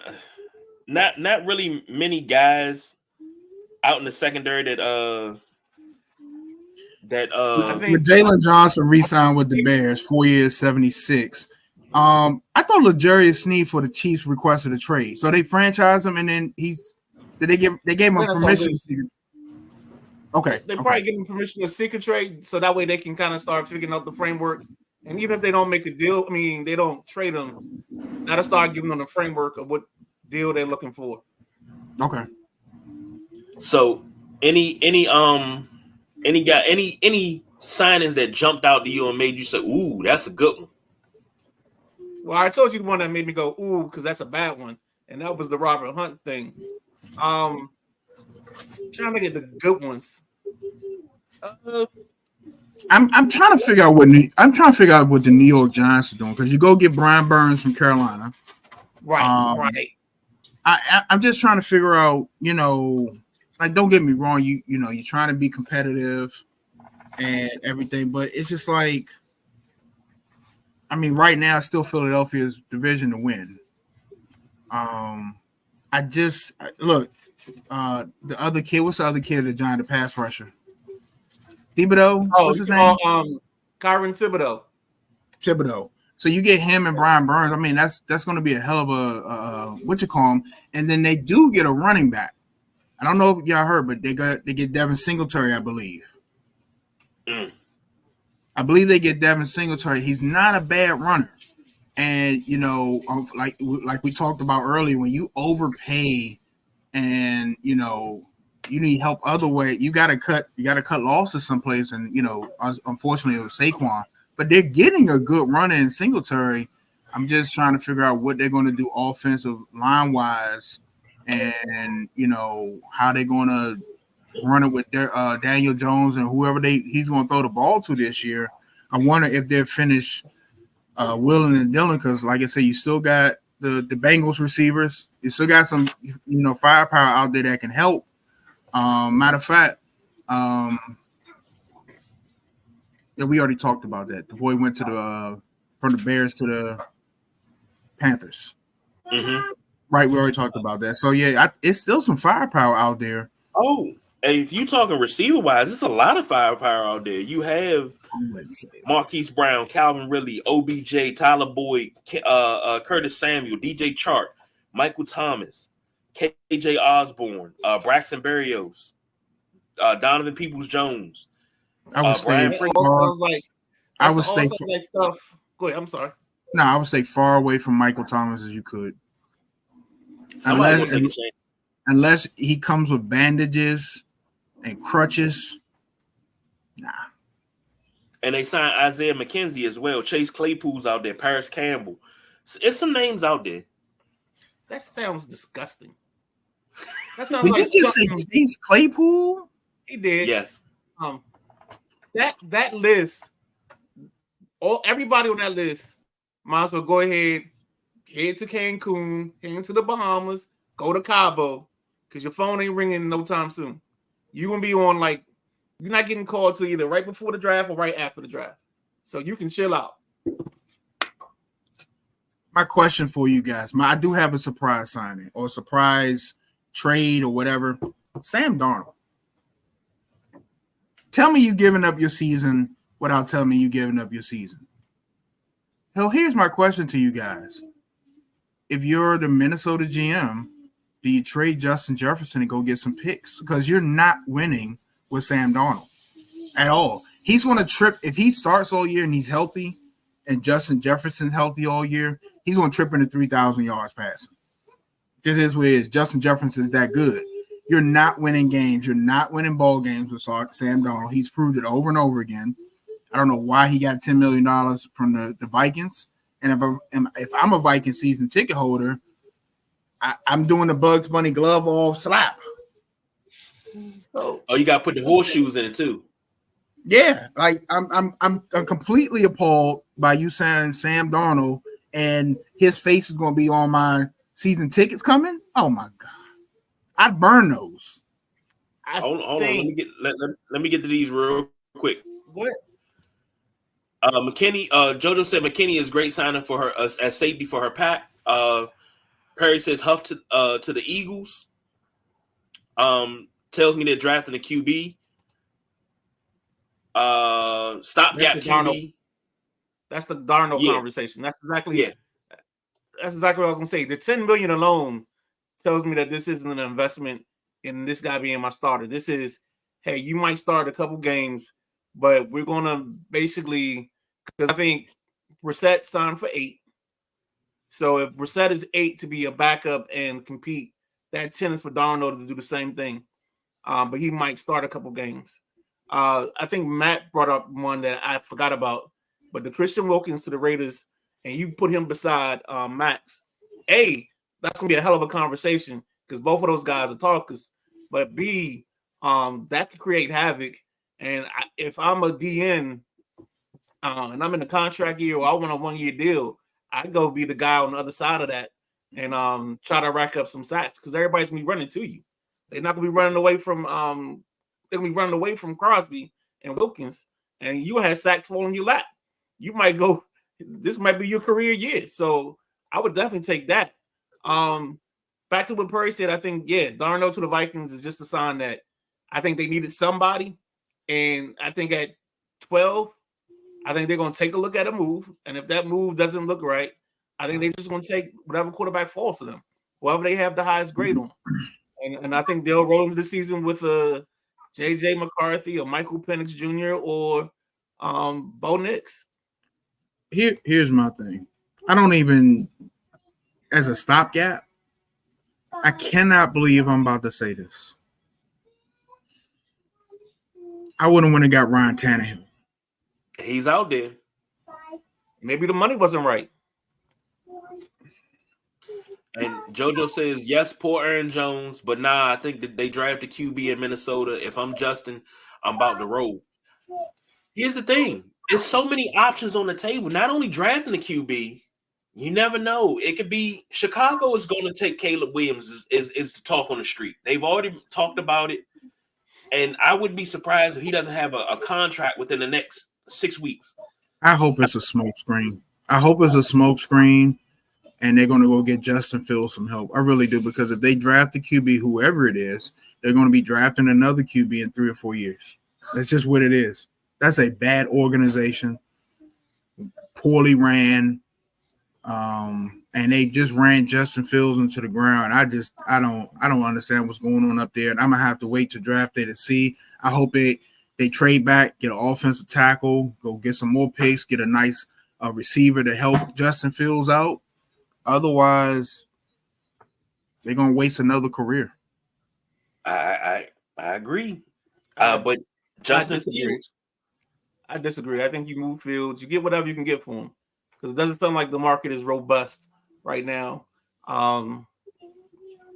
not really many guys out in the secondary that Jalen Johnson re-signed with the Bears, 4 years, 76. I thought L'Jarius Sneed for the Chiefs requested a trade, so they franchised him, and then they gave him permission. Okay, they probably give him permission to seek a trade, so that way they can kind of start figuring out the framework. And even if they don't make a deal, I mean, they don't trade them. That'll start giving them the framework of what deal they're looking for. Okay. So any signings that jumped out to you and made you say, "Ooh, that's a good one"? Well, I told you the one that made me go, "Ooh," because that's a bad one, and that was the Robert Hunt thing. Trying to get the good ones. I'm trying to figure out what the New York Giants are doing, because you go get Brian Burns from Carolina, right? I'm just trying to figure out, like, don't get me wrong, you're trying to be competitive and everything, but it's just like, I mean, right now, it's still Philadelphia's division to win. The other kid, what's the other kid that joined the pass rusher? Thibodeau? What's his name? Kyron Thibodeau. So you get him and Brian Burns. I mean, that's going to be a hell of a and then they do get a running back. I don't know if y'all heard, but they get Devin Singletary, I believe. I believe they get Devin Singletary. He's not a bad runner, and like we talked about earlier, when you overpay and you need help other way, you got to cut losses someplace, and unfortunately it was Saquon, but they're getting a good runner in Singletary. I'm just trying to figure out what they're going to do offensive line wise, and how they're going to run it with their Daniel Jones and whoever he's going to throw the ball to this year. I wonder if they'll finish Willen and Dillon, because like I said, you still got the Bengals receivers. You still got some firepower out there that can help. Matter of fact, we already talked about that. The boy went to from the Bears to the Panthers. Mm-hmm. Right, we already talked about that. So yeah, it's still some firepower out there. Oh, and if you talking receiver wise, there's a lot of firepower out there. You have Marquise Brown, Calvin Ridley, OBJ, Tyler Boyd, Curtis Samuel, DJ Chark, Michael Thomas, KJ Osborne, Braxton Berrios, Donovan Peoples-Jones. I would Brian stay. Freeman. I would stay like stuff. Go ahead. I'm sorry. No, I would say far away from Michael Thomas as you could. Somebody gonna take a chance. Unless he comes with bandages and crutches. Nah. And they signed Isaiah McKenzie as well. Chase Claypool's out there. Paris Campbell. It's some names out there. That sounds disgusting. That sounds Did like you just say something Chase Claypool? he did. Yes. That list, everybody on that list might as well go ahead, head to Cancun, head to the Bahamas, go to Cabo, because your phone ain't ringing no time soon. You're gonna be on you're not getting called to either right before the draft or right after the draft. So you can chill out. My question for you guys, I do have a surprise signing or a surprise trade or whatever. Sam Darnold. Tell me you giving up your season without telling me you giving up your season. Hell, here's my question to you guys. If you're the Minnesota GM, do you trade Justin Jefferson and go get some picks? Because you're not winning with Sam Darnold at all. He's going to trip. If he starts all year and he's healthy and Justin Jefferson's healthy all year, he's going to trip into 3,000 yards passing. This is what it is. Justin Jefferson is that good. You're not winning games. You're not winning ball games with Sam Darnold. He's proved it over and over again. I don't know why he got $10 million from the Vikings. And if I'm a Viking season ticket holder, I'm doing the Bugs Bunny glove off slap. So, you got to put the horseshoes in it too. Yeah, I'm completely appalled by you saying Sam Darnold and his face is going to be on my season tickets coming. Oh my god, I'd burn those. Hold on. Let me get to these real quick. What? McKinney. JoJo said McKinney is great signing for her as safety for her pack. Perry says Huff to the Eagles. Tells me they're drafting a QB. Stopgap QB. That's the Darnold conversation. That's exactly That's exactly what I was gonna say. The $10 million alone tells me that this isn't an investment in this guy being my starter. This is, hey, you might start a couple games, but we're gonna basically, because I think Brissett signed for 8. So if Brissett is 8 to be a backup and compete, that 10 is for Darnold to do the same thing. But he might start a couple games. I think Matt brought up one that I forgot about, but the Christian Wilkins to the Raiders, and you put him beside Max. A, that's gonna be a hell of a conversation because both of those guys are talkers. But B, that could create havoc. And if I'm a DN and I'm in a contract year or I want a 1-year deal, I go be the guy on the other side of that and try to rack up some sacks because everybody's gonna be running to you. They're not gonna be running away from they're gonna be running away from Crosby and Wilkins, and you have sacks falling in your lap. You might go, this might be your career year. So I would definitely take that. Back to what Perry said, I think, Darnold to the Vikings is just a sign that I think they needed somebody. And I think at 12, I think they're going to take a look at a move. And if that move doesn't look right, I think they're just going to take whatever quarterback falls to them, whoever they have the highest grade on. And I think they'll roll into the season with a J.J. McCarthy or Michael Penix Jr. or Bo Nix. Here's my thing. I don't even, as a stopgap, I cannot believe I'm about to say this. I wouldn't want to got Ryan Tannehill. He's out there. Maybe the money wasn't right. And JoJo says, yes, poor Aaron Jones, but I think that they drafted QB in Minnesota. If I'm Justin, I'm about to roll. Here's the thing. There's so many options on the table. Not only drafting a QB, you never know. It could be Chicago is going to take Caleb Williams is the talk on the street. They've already talked about it. And I wouldn't be surprised if he doesn't have a contract within the next 6 weeks. I hope it's a smoke screen. And they're going to go get Justin Fields some help. I really do, because if they draft the QB, whoever it is, they're going to be drafting another QB in 3 or 4 years. That's just what it is. That's a bad organization, poorly ran, and they just ran Justin Fields into the ground. I don't understand what's going on up there, and I'm gonna have to wait to draft day to see. I hope they trade back, get an offensive tackle, go get some more picks, get a nice a receiver to help Justin Fields out. Otherwise, they're gonna waste another career. I agree. I, But I Justin disagree. Fields, I disagree. I think you move Fields, you get whatever you can get for him, because it doesn't sound like the market is robust right now.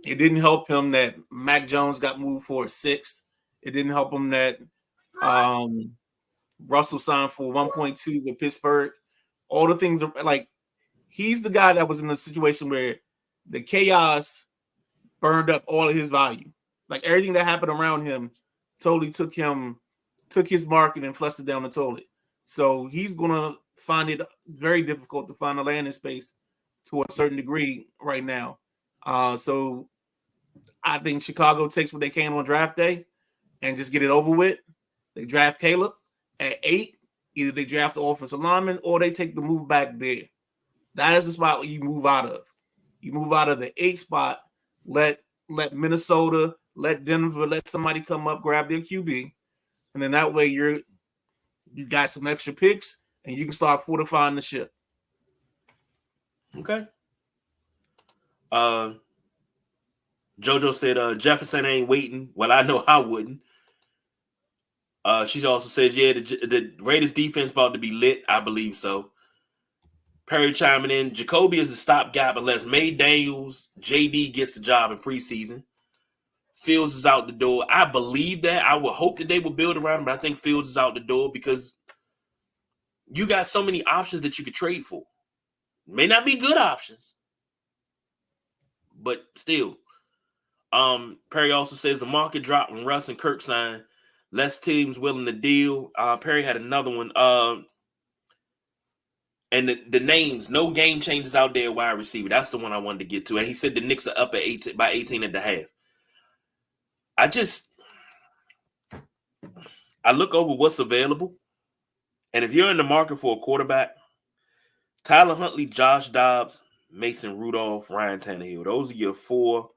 It didn't help him that Mac Jones got moved for a sixth. It didn't help him that Russell signed for 1.2 with Pittsburgh. All the things like he's the guy that was in the situation where the chaos burned up all of his value. Like everything that happened around him totally took his market and flushed it down the toilet. So he's gonna find it very difficult to find a landing space to a certain degree right now. So I think Chicago takes what they can on draft day and just get it over with. They draft Caleb at 8. Either they draft the offensive lineman or they take the move back there. That is the spot you move out of. You move out of the 8 spot, let Minnesota, let Denver, let somebody come up, grab their QB, and then that way you got some extra picks and you can start fortifying the ship. Okay. JoJo said Jefferson ain't waiting. Well, I know I wouldn't. She also says, yeah, the Raiders defense about to be lit. I believe so. Perry chiming in, Jacoby is a stopgap unless May Daniels, JD gets the job in preseason. Fields is out the door. I believe that. I would hope that they will build around him, but I think Fields is out the door because you got so many options that you could trade for. May not be good options, but still. Perry also says the market dropped when Russ and Kirk signed. Less teams willing to deal. Perry had another one. And the names, no game changes out there wide receiver. That's the one I wanted to get to. And he said the Knicks are up at 18 by 18 and a half. I look over what's available. And if you're in the market for a quarterback, Tyler Huntley, Josh Dobbs, Mason Rudolph, Ryan Tannehill. Those are your 4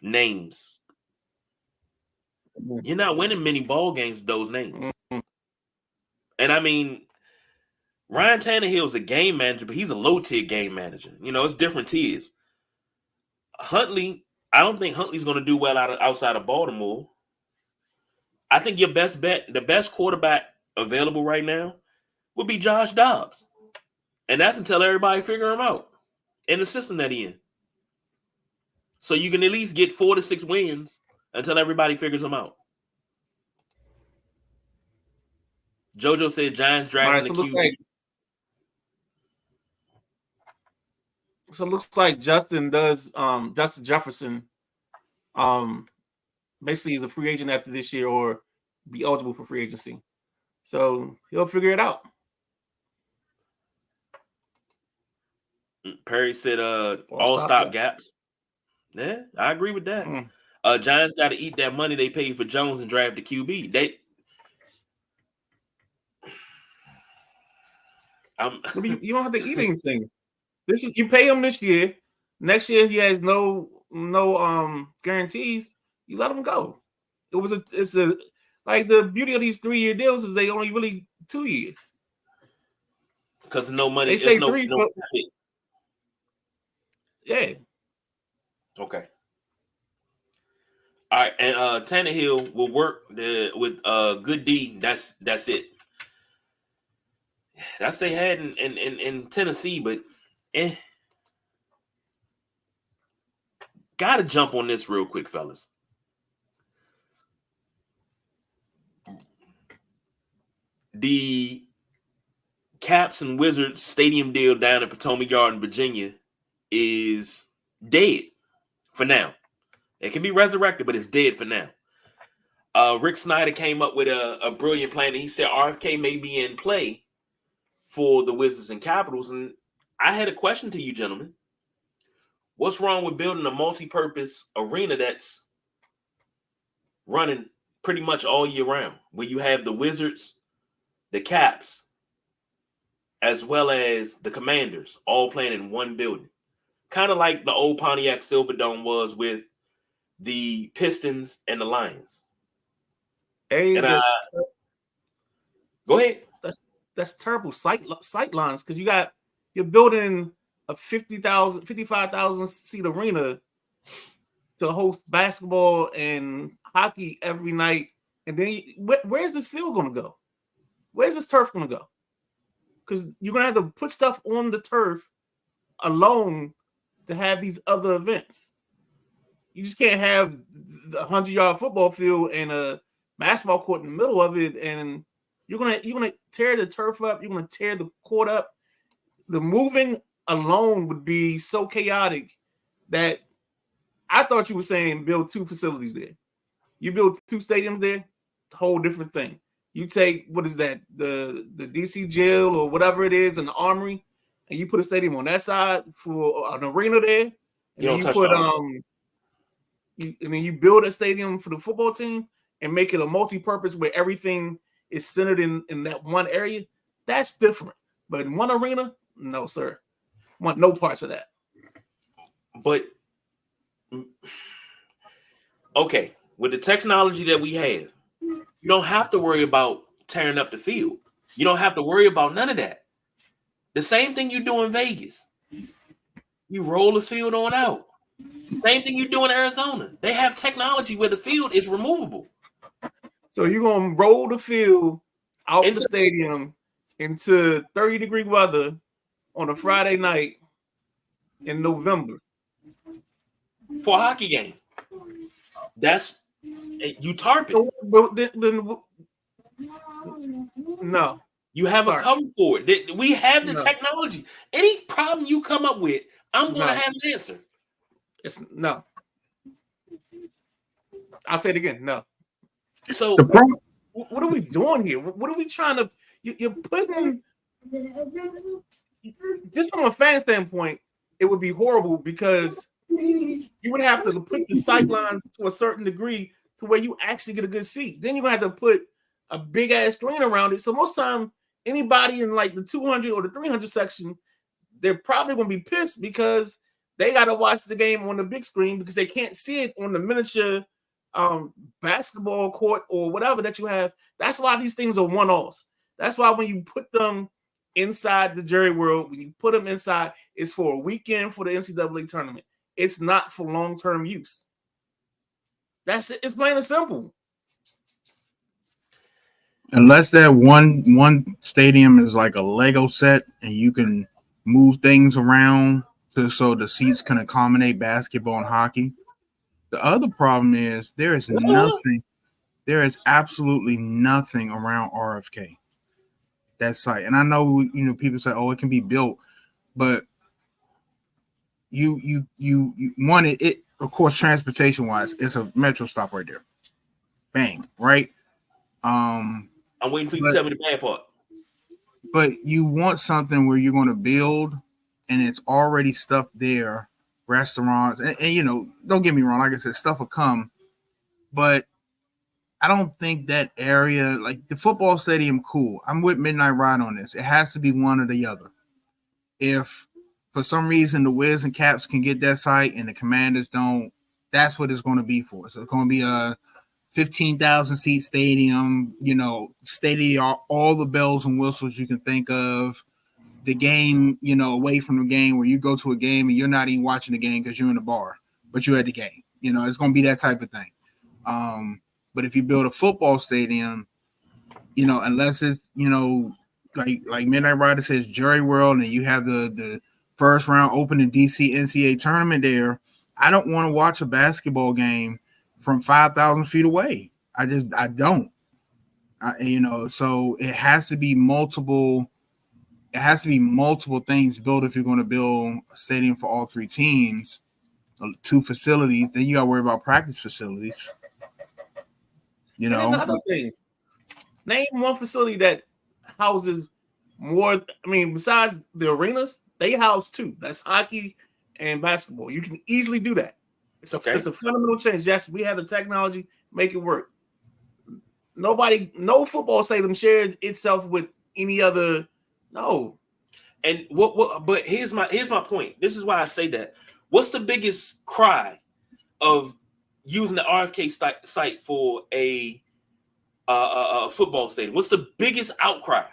names. You're not winning many ball games with those names. And I mean, Ryan Tannehill is a game manager, but he's a low-tier game manager. You know, it's different tiers. Huntley, I don't think Huntley's going to do well outside of Baltimore. I think your best bet, the best quarterback available right now, would be Josh Dobbs. And that's until everybody figure him out in the system that he's in. So you can at least get 4 to 6 wins until everybody figures him out. JoJo said Giants drafting the QB. So it looks like Justin Jefferson basically is a free agent after this year or be eligible for free agency. So he'll figure it out. Perry said all stop gaps. Yeah, I agree with that. Giants got to eat that money they paid for Jones and draft the QB. You don't have to eat anything. You pay him this year. Next year he has no guarantees. You let him go. It's like the beauty of these 3-year deals is they only really 2 years. Because no money. They say 3 for. Yeah. Okay. All right, and Tannehill will work with Good D. That's it. That's they had in Tennessee, but gotta jump on this real quick, fellas. The Caps and Wizards stadium deal down at Potomac Yard in Virginia is dead for now. It can be resurrected, but it's dead for now. Rick Snyder came up with a brilliant plan. He said RFK may be in play for the Wizards and Capitals. And I had a question to you, gentlemen. What's wrong with building a multi-purpose arena that's running pretty much all year round, where you have the Wizards, the Caps, as well as the Commanders all playing in one building? Kind of like the old Pontiac Silverdome was with the Pistons and the Lions. Go ahead. that's terrible sight lines because you're building a 55,000 seat arena to host basketball and hockey every night, and then where's this field going to go? Where's this turf going to go? Because you're going to have to put stuff on the turf alone to have these other events. You just can't have the 100-yard football field and a basketball court in the middle of it, and you're gonna tear the turf up. You're gonna tear the court up. The moving alone would be so chaotic that I thought you were saying build 2 facilities there. You build 2 stadiums there, whole different thing. You take what is that the DC jail or whatever it is in the Armory, and you put a stadium on that side for an arena there. And you put and then you build a stadium for the football team and make it a multi-purpose where everything is centered in that one area. That's different. But in one arena, no, sir. Want no parts of that. But okay, with the technology that we have, you don't have to worry about tearing up the field. You don't have to worry about none of that. The same thing you do in Vegas. You roll the field on out. Same thing you do in Arizona. They have technology where the field is removable. So you're going to roll the field out the stadium into 30-degree weather on a Friday night in November. For a hockey game. That's you tarp it. No. You have a cover for it. We have the technology. Any problem you come up with, I'm going to have an answer. It's no. I'll say it again. No. So what are we doing here? What are we trying to? You're putting just from a fan standpoint, it would be horrible because you would have to put the sight lines to a certain degree to where you actually get a good seat. Then you're gonna have to put a big ass screen around it. So most time, anybody in like the 200 or the 300 section, they're probably gonna be pissed because they got to watch the game on the big screen because they can't see it on the miniature basketball court or whatever that you have. That's why these things are one-offs. That's why when you put them inside the Jerry World, when you put them inside, it's for a weekend for the NCAA tournament. It's not for long-term use. That's it. It's plain and simple. Unless that one stadium is like a Lego set and you can move things around so the seats can accommodate basketball and hockey. The other problem is there is absolutely nothing around RFK, that site. And I know, people say, oh, it can be built, but you want it, of course, transportation wise, it's a metro stop right there. Bang, right? I'm waiting for you to tell me the bad part. But you want something where you're going to build and it's already stuff there, restaurants, and don't get me wrong, like I said, stuff will come, but I don't think that area, like the football stadium, cool. I'm with Midnight Ride on this. It has to be one or the other. If for some reason the Wiz and Caps can get that site and the Commanders don't, that's what it's going to be for. So it's going to be a 15,000 seat stadium, stadium, all the bells and whistles you can think of. The game, away from the game where you go to a game and you're not even watching the game because you're in the bar, but you're at the game. It's going to be that type of thing. But if you build a football stadium, unless it's, like Midnight Rider says, Jerry World, and you have the first round opening DC NCAA tournament there, I don't want to watch a basketball game from 5,000 feet away. I don't. So it has to be multiple. It has to be multiple things built if you're going to build a stadium for all 3 teams, 2 facilities. Then you got to worry about practice facilities. Another thing, name one facility that houses more. I mean, besides the arenas, they house 2. That's hockey and basketball. You can easily do that. It's a fundamental change. Yes, we have the technology, make it work. No football stadium shares itself with any other. No. And but here's my point. This is why I say that. What's the biggest cry of using the RFK site for a football stadium? What's the biggest outcry?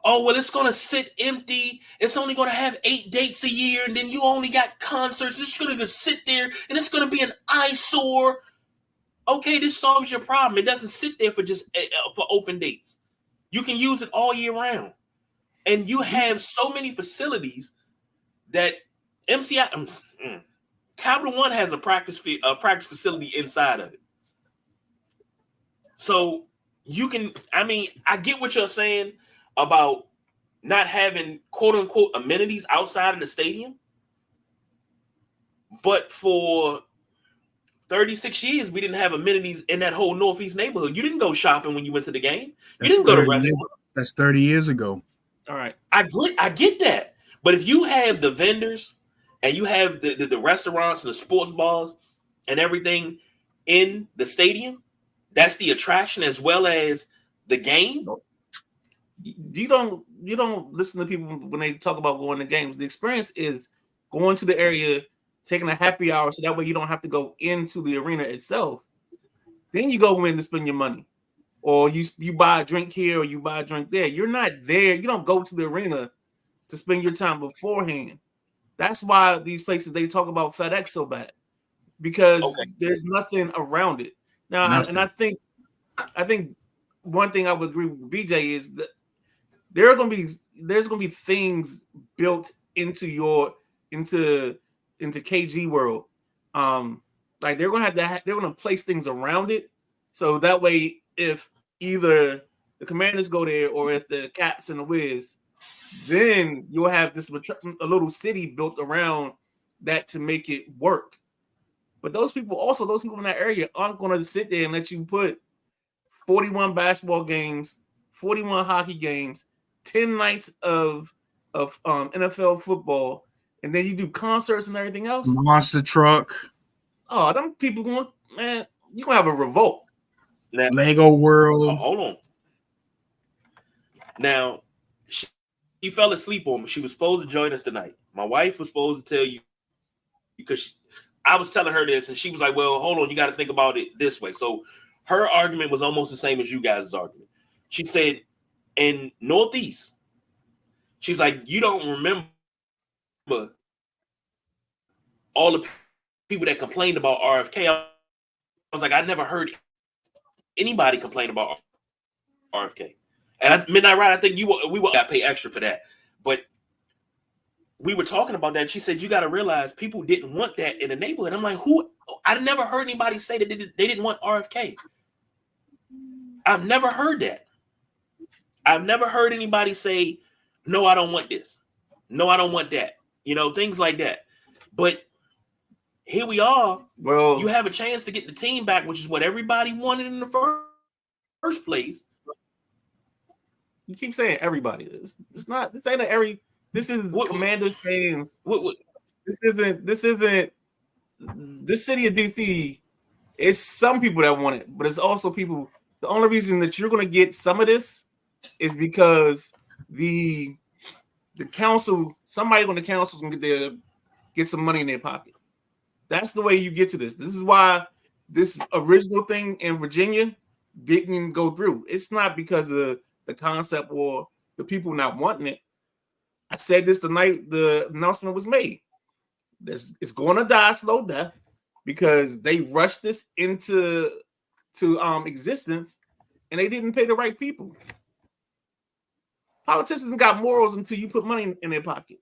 oh, well, it's going to sit empty. It's only going to have 8 dates a year, and then you only got concerts. It's going to sit there, and it's going to be an eyesore. Okay, this solves your problem. It doesn't sit there for just for open dates. You can use it all year round. And you have so many facilities that Capital One has a practice facility inside of it. So you can, I get what you're saying about not having quote unquote amenities outside of the stadium. But for 36 years, we didn't have amenities in that whole Northeast neighborhood. You didn't go shopping when you went to the game. You didn't go to restaurants. That's 30 years ago. All right. I get that. But if you have the vendors and you have the restaurants and the sports bars and everything in the stadium, that's the attraction as well as the game. You don't listen to people when they talk about going to games. The experience is going to the area, taking a happy hour, so that way you don't have to go into the arena itself. Then you go in to spend your money. Or you buy a drink here or you buy a drink there. You're not there. You don't go to the arena to spend your time beforehand. That's why these places, they talk about FedEx so bad. Because there's nothing around it. Now, and I think one thing I would agree with BJ is that there's gonna be things built into KG world. Like they're gonna place things around it. So that way, if either the Commanders go there or if the Caps and the Wiz, then you'll have a little city built around that to make it work. But those people in that area aren't going to sit there and let you put 41 basketball games, 41 hockey games, 10 nights of NFL football, and then you do concerts and everything else. Monster truck. Oh, them people going, man, you're going to have a revolt. Now, Lego World. Hold on. Now, she fell asleep on me. She was supposed to join us tonight. My wife was supposed to tell you because I was telling her this, and she was like, well, hold on. You got to think about it this way. So her argument was almost the same as you guys' argument. She said, in Northeast, she's like, you don't remember all the people that complained about RFK. I was like, I never heard anybody complain about RFK. And Midnight Ride, I think we got to pay extra for that. But we were talking about that. And she said, you got to realize people didn't want that in the neighborhood. I'm like, who? I never heard anybody say that they didn't want RFK. I've never heard that. I've never heard anybody say, no, I don't want this. No, I don't want that. Things like that. But here we are. Well, you have a chance to get the team back, which is what everybody wanted in the first place. You keep saying everybody. It's not. This ain't every. This is Commanders fans. This isn't. This city of DC. It's some people that want it, but it's also people. The only reason that you're going to get some of this is because the council. Somebody on the council is going to get some money in their pocket. That's the way you get to this. This is why this original thing in Virginia didn't go through. It's not because of the concept or the people not wanting it. I said this the night the announcement was made. It's going to die a slow death because they rushed this into existence and they didn't pay the right people. Politicians got morals until you put money in their pocket.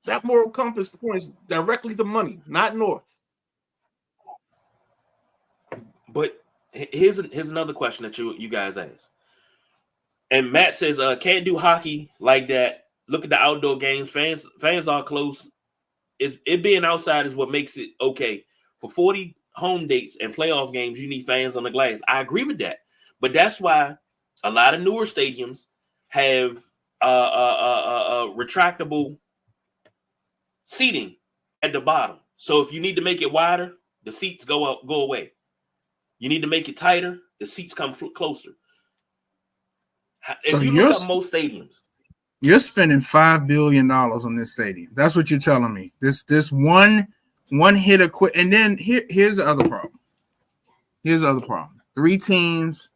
That moral compass points directly to money, not north. But here's another question that you guys asked. And Matt says, can't do hockey like that. Look at the outdoor games. Fans are close. It being outside is what makes it okay. For 40 home dates and playoff games, you need fans on the glass. I agree with that. But that's why a lot of newer stadiums have retractable seating at the bottom. So if you need to make it wider, the seats go away. You need to make it tighter, the seats come closer. If you look at most stadiums, you're spending $5 billion on this stadium. That's what you're telling me. This one hitter quit, and then here's the other problem. 3 teams,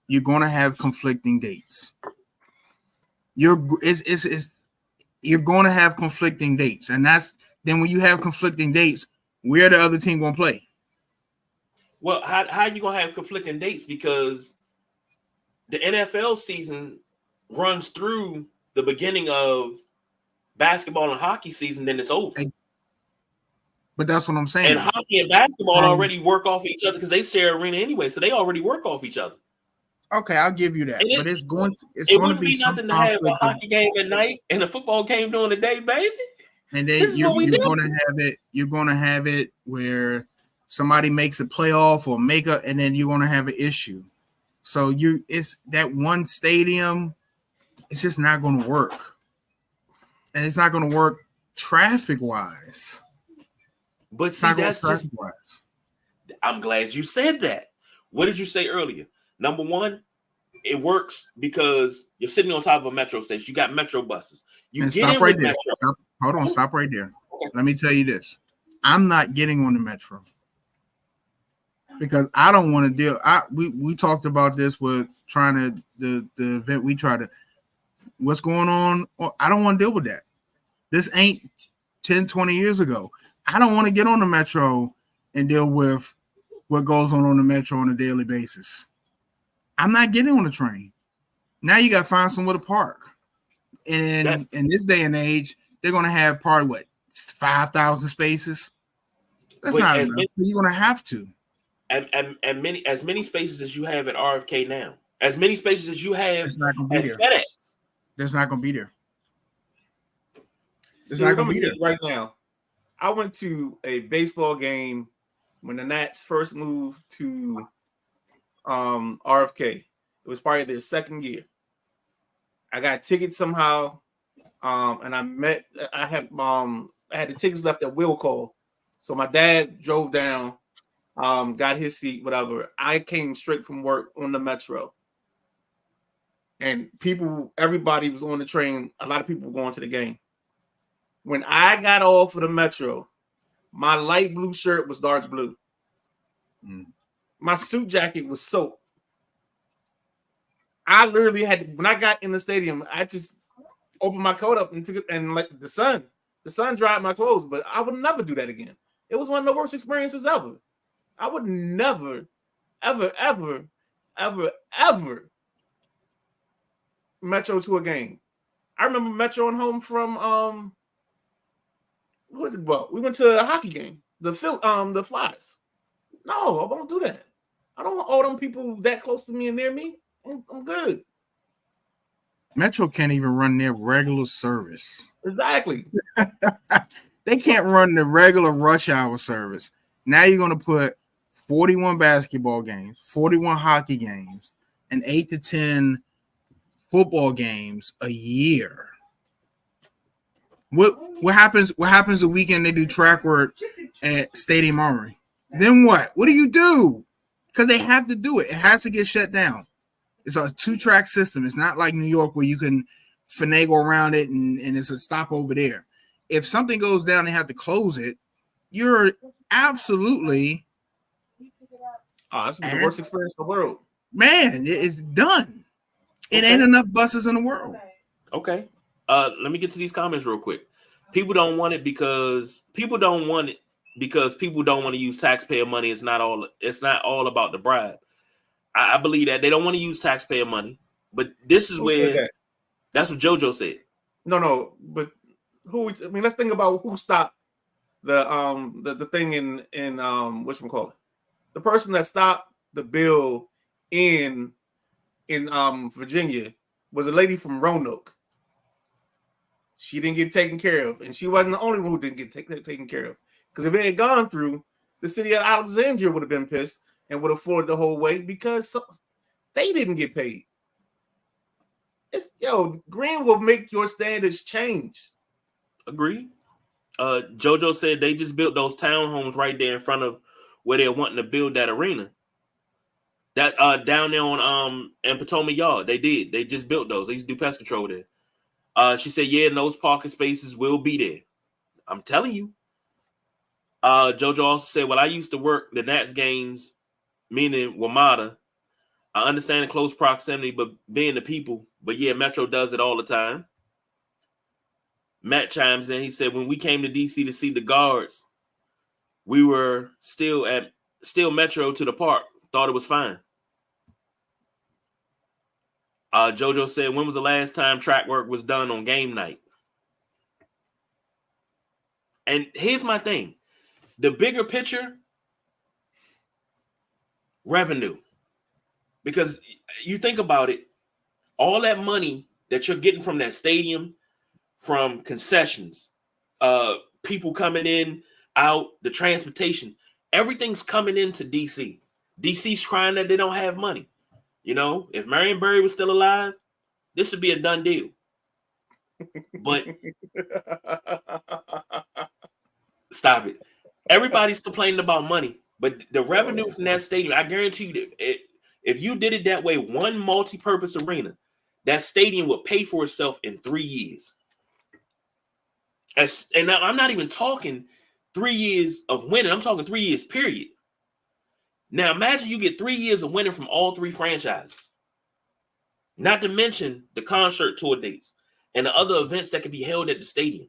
you're going to have conflicting dates. you're going to have conflicting dates, and then when you have conflicting dates, where the other team going to play? Well, how are you going to have conflicting dates? Because the NFL season runs through the beginning of basketball and hockey season, then it's over. But that's what I'm saying. And hockey and basketball already work off each other because they share arena anyway, so they already work off each other. Okay, I'll give you that. But it wouldn't be nothing to have a hockey game at night and a football game during the day, baby. And then you're going to have it where somebody makes a playoff or and then you're going to have an issue. So it's that one stadium. It's just not going to work, and it's not going to work traffic wise. But see, that's just. I'm glad you said that. What did you say earlier? Number one, it works because you're sitting on top of a metro station. You got metro buses. You and get stop in right with there. metro. Stop right there. Okay. Let me tell you this. I'm not getting on the metro because I don't want to deal. We talked about this with trying to the event we tried to. What's going on? I don't want to deal with that. This ain't 10, 20 years ago. I don't want to get on the metro and deal with what goes on the metro on a daily basis. I'm not getting on the train. Now you got to find somewhere to park. And in this day and age, they're going to have probably 5,000 spaces. That's not enough. You're going to have to. And as many spaces as you have at RFK now, as many spaces as you have it's not going to be there. FedEx. There's not going to be there. It's not going to be there right now. I went to a baseball game when the Nats first moved to RFK. It was probably their second year. I got tickets somehow, and I had the tickets left at will call. So my dad drove down, got his seat, whatever. I came straight from work on the metro. And everybody was on the train. A lot of people were going to the game. When I got off of the metro, my light blue shirt was dark blue. My suit jacket was soaked. I literally when I got in the stadium, I just opened my coat up and took it, and like the sun dried my clothes, but I would never do that again. It was one of the worst experiences ever. I would never, ever, ever, ever, ever metro to a game. I remember metroing home from we went to a hockey game. The Flyers. No, I won't do that. I don't want all them people that close to me and near me. I'm good. Metro can't even run their regular service. Exactly. They can't run the regular rush hour service. Now you're going to put 41 basketball games, 41 hockey games, and 8 to 10 football games a year. What happens the weekend they do track work at Stadium Armory? Then what? What do you do? Because they have to do it. It has to get shut down. It's a 2-track system. It's not like New York where you can finagle around it and it's a stop over there. If something goes down, they have to close it. You're absolutely that's the worst experience in the world. Man, it's done. It ain't enough buses in the world. Okay. Let me get to these comments real quick. People don't want it because people don't want to use taxpayer money. It's not all about the bribe. I believe that they don't want to use taxpayer money, but this is that's what JoJo said. No, but let's think about who stopped the thing in whatchamacallit. The person that stopped the bill in Virginia was a lady from Roanoke. She didn't get taken care of, and she wasn't the only one who didn't get taken care of. Because if it had gone through, the city of Alexandria would have been pissed and would have floored the whole way because they didn't get paid. Green will make your standards change. Agree. JoJo said they just built those townhomes right there in front of where they're wanting to build that arena. That down there on in Potomac Yard, they did. They just built those. They used to do pest control there. She said, yeah, and those parking spaces will be there. I'm telling you. JoJo also said, well, I used to work the Nats games, meaning WMATA. I understand the close proximity, but being the people. But yeah, Metro does it all the time. Matt chimes in. He said, when we came to DC to see the guards, we were still Metro to the park. Thought it was fine. JoJo said, when was the last time track work was done on game night? And here's my thing. The bigger picture, revenue. Because you think about it, all that money that you're getting from that stadium, from concessions, people coming in, out, the transportation, everything's coming into DC. DC's crying that they don't have money. You know, if Marion Barry was still alive, this would be a done deal. But stop it. Everybody's complaining about money, but the revenue from that stadium, I guarantee you that if you did it that way, one multi-purpose arena, that stadium would pay for itself in 3 years. And now I'm not even talking 3 years of winning. I'm talking 3 years, period. Now imagine you get 3 years of winning from all three franchises. Not to mention the concert tour dates and the other events that can be held at the stadium.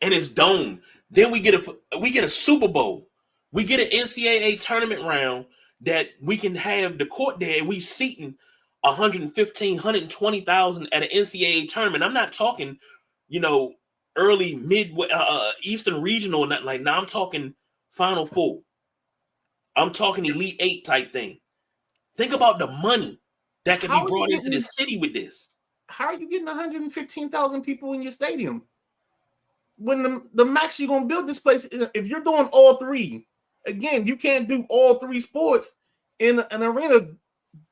And it's domed. Then we get a Super Bowl. We get an NCAA tournament round that we can have the court there, and we seating 115, 120,000 at an NCAA tournament. I'm not talking, early, mid, Eastern Regional or nothing like that. Now I'm talking Final Four. I'm talking Elite Eight type thing. Think about the money that can be brought into this city with this. How are you getting 115,000 people in your stadium? When the max you're going to build this place, if you're doing all three, again, you can't do all three sports in an arena,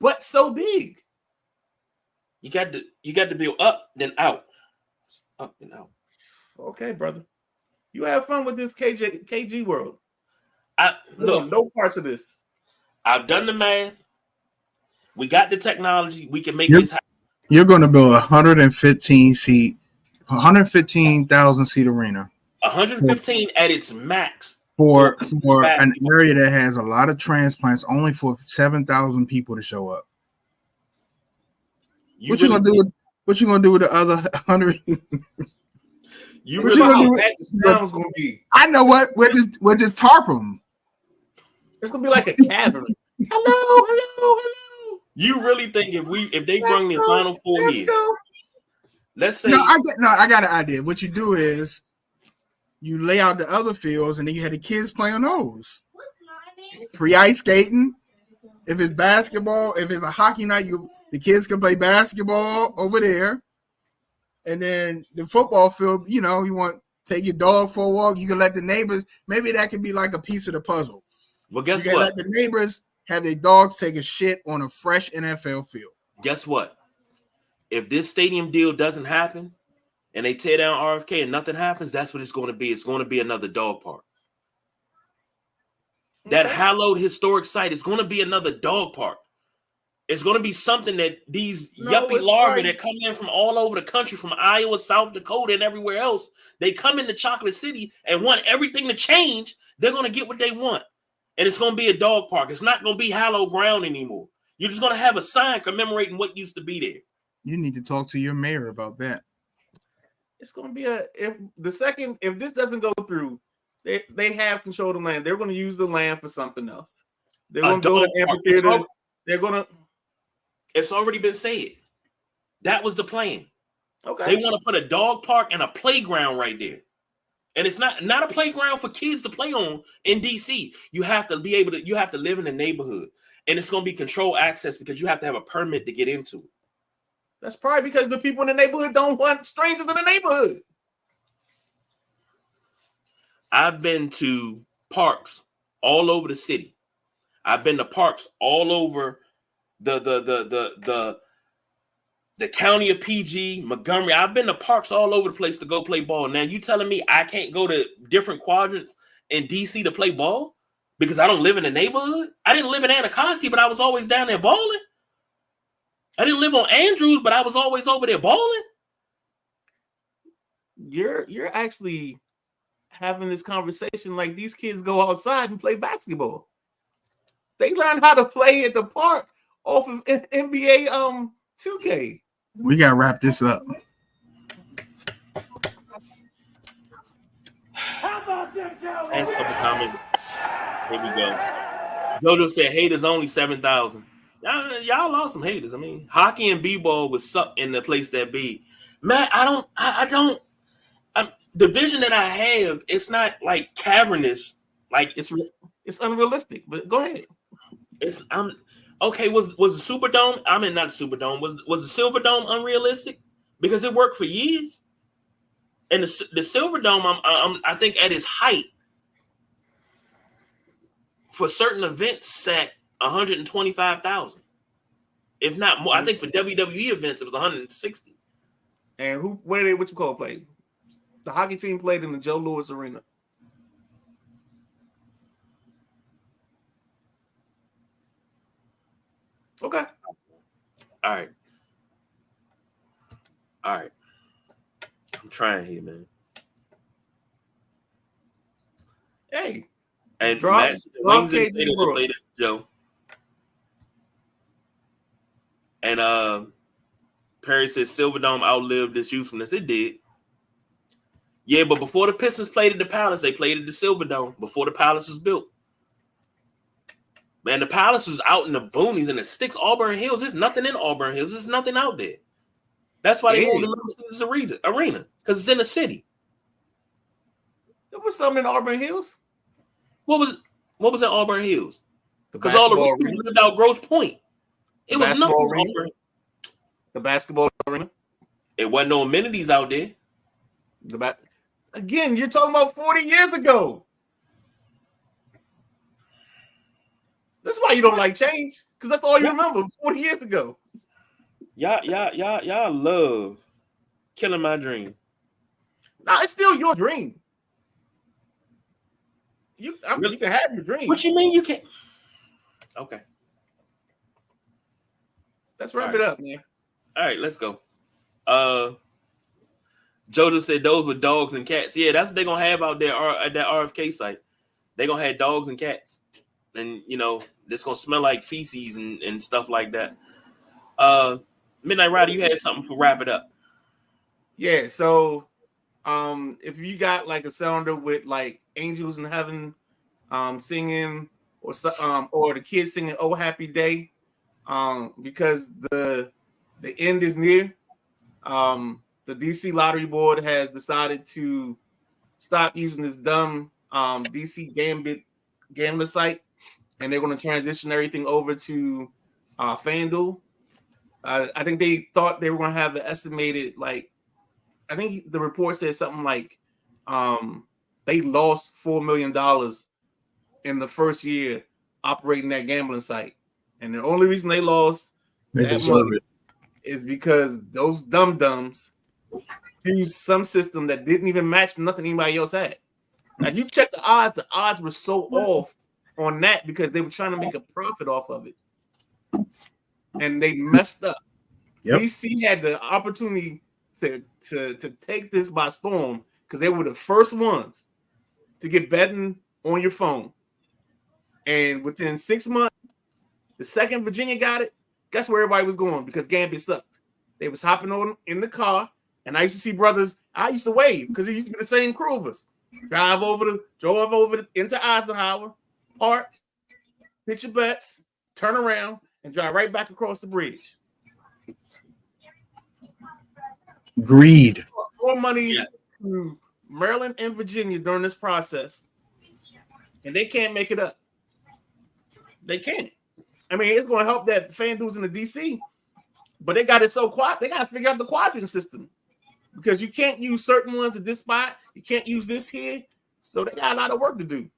but so big. You got to build up, then out. Up and out. Okay, brother. You have fun with this KG world. Look, no parts of this. I've done the math. We got the technology. We can make this happen. You're going to build 115,000 seat arena. 115 at its max for an area that has a lot of transplants, only for 7,000 people to show up. What you gonna do with the other 100? You really know how bad the sound's gonna be. I know what. We'll just tarp them. It's gonna be like a cavern. Hello. You really think if they bring the Final Four here? Let's say I got an idea. What you do is you lay out the other fields, and then you have the kids play on those. Free ice skating. If it's basketball, if it's a hockey night, the kids can play basketball over there. And then the football field, you want to take your dog for a walk. You can let the neighbors. Maybe that could be like a piece of the puzzle. Well, guess what? Let the neighbors have their dogs take a shit on a fresh NFL field. Guess what? If this stadium deal doesn't happen and they tear down RFK and nothing happens, that's what it's going to be. It's going to be another dog park. That hallowed historic site is going to be another dog park. It's going to be something that these yuppie larvae that come in from all over the country, from Iowa, South Dakota, and everywhere else, they come into Chocolate City and want everything to change. They're going to get what they want. And it's going to be a dog park. It's not going to be hallowed ground anymore. You're just going to have a sign commemorating what used to be there. You need to talk to your mayor about that. It's going to be if this doesn't go through, they have control of the land. They're going to use the land for something else. They're going to build an amphitheater. It's already been said. That was the plan. Okay. They want to put a dog park and a playground right there. And it's not a playground for kids to play on in DC. You have to live in the neighborhood. And it's going to be controlled access because you have to have a permit to get into it. That's probably because the people in the neighborhood don't want strangers in the neighborhood. I've been to parks all over the city. I've been to parks all over the county of PG, Montgomery. I've been to parks all over the place to go play ball. Now you telling me I can't go to different quadrants in DC to play ball because I don't live in the neighborhood? I didn't live in Anacostia, but I was always down there balling. I didn't live on Andrews, but I was always over there balling. You're actually having this conversation like these kids go outside and play basketball. They learned how to play at the park off of NBA 2K. We gotta wrap this up. Last couple comments. Here we go. Jojo said haters only 7,000. Y'all lost some haters. I mean, hockey and b-ball was suck in the place that be. Man, I don't. The vision that I have, it's not like cavernous. Like it's unrealistic. But go ahead. Okay. Was the Superdome? I mean, not the Superdome. Was the Silver Dome unrealistic? Because it worked for years. And the Silver Dome, I think at its height, for certain events, sat 125,000, if not more. I think for WWE events, it was 160. And where did what you call play? The hockey team played in the Joe Louis Arena. Okay. All right. I'm trying here, man. Hey. And Wings and played at Joe. And Perry says Silverdome outlived its usefulness. It did. Yeah, but before the Pistons played at the Palace, they played at the Silverdome before the Palace was built. Man, the Palace was out in the boonies and the sticks. Auburn Hills, there's nothing in Auburn Hills. There's nothing out there. That's why they moved to Little Caesars Arena, because it's in the city. There was something in Auburn Hills. What was in Auburn Hills? Because all the rich people lived out Grosse Pointe. It was nothing. The basketball arena. It wasn't no amenities out there. Again, you're talking about 40 years ago. That's why you don't like change, because that's all you remember 40 years ago. Y'all love killing my dream. Nah, it's still your dream. You can have your dream. What you mean you can't? Okay. Let's wrap it up, man. All right, let's go. Jojo said those were dogs and cats. Yeah, that's what they're gonna have out there at that RFK site. They're gonna have dogs and cats. And it's gonna smell like feces and stuff like that. Midnight Rider, you had something for wrap it up. Yeah, so if you got like a sounder with like angels in heaven singing or the kids singing "Oh Happy Day," because the end is near. The DC Lottery Board has decided to stop using this dumb DC gambler site, and they're going to transition everything over to FanDuel. I think they thought they were going to have the estimated, like, I think the report said something like they lost $4 million in the first year operating that gambling site. And the only reason they lost that money is because those dum-dums used some system that didn't even match nothing anybody else had. Now, you check the odds were so off on that because they were trying to make a profit off of it. And they messed up. Yep. DC had the opportunity to take this by storm because they were the first ones to get betting on your phone. And within 6 months, the second Virginia got it, guess where everybody was going? Because Gambit sucked. They was hopping on in the car, and I used to see brothers. I used to wave because it used to be the same crew of us. Drove over into Eisenhower, park, hit your bets, turn around, and drive right back across the bridge. Greed. More money to Maryland and Virginia during this process, and they can't make it up. They can't. I mean, it's going to help that FanDuel's in the DC, but they got it so quiet. They got to figure out the quadrant system because you can't use certain ones at this spot. You can't use this here. So they got a lot of work to do.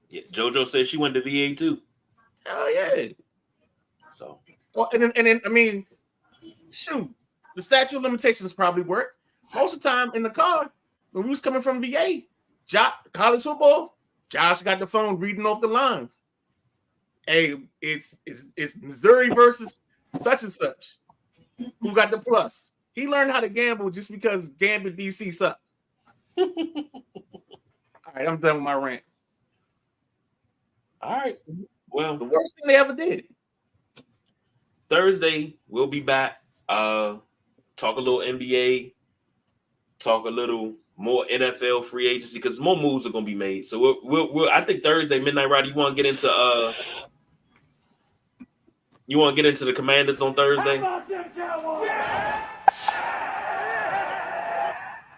Yeah, JoJo said she went to VA too. Oh yeah. So. Well, and then I mean, shoot, the statute of limitations probably work. Most of the time in the car when we was coming from VA, college football, Josh got the phone reading off the lines. Hey, it's Missouri versus such and such. Who got the plus? He learned how to gamble just because Gambit DC sucked. All right, I'm done with my rant. All right. Well, The worst thing they ever did. Thursday we'll be back. Talk a little NBA. Talk a little more NFL free agency because more moves are gonna be made. So we'll I think Thursday midnight rider. You want to get into the Commanders on Thursday?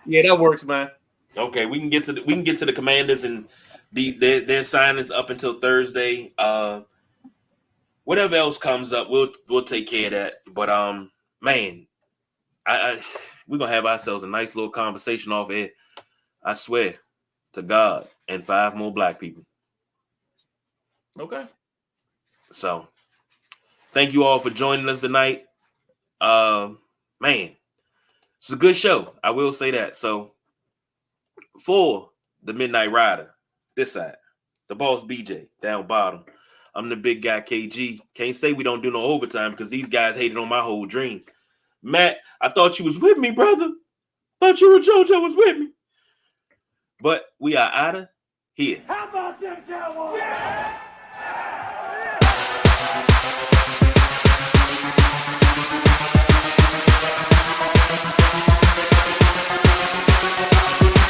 Yeah, that works, man. Okay, we can get to the Commanders and their signings up until Thursday. Whatever else comes up, we'll take care of that. But man, we're gonna have ourselves a nice little conversation off here. I swear to God, and 5 more black people. Okay. So thank you all for joining us tonight. Man, it's a good show. I will say that. So for the Midnight Rider, this side, the boss BJ, down bottom. I'm the big guy KG. Can't say we don't do no overtime because these guys hated on my whole dream. Matt, I thought you was with me, brother. Thought you and JoJo was with me. But we are out of here. How about them Cowboys?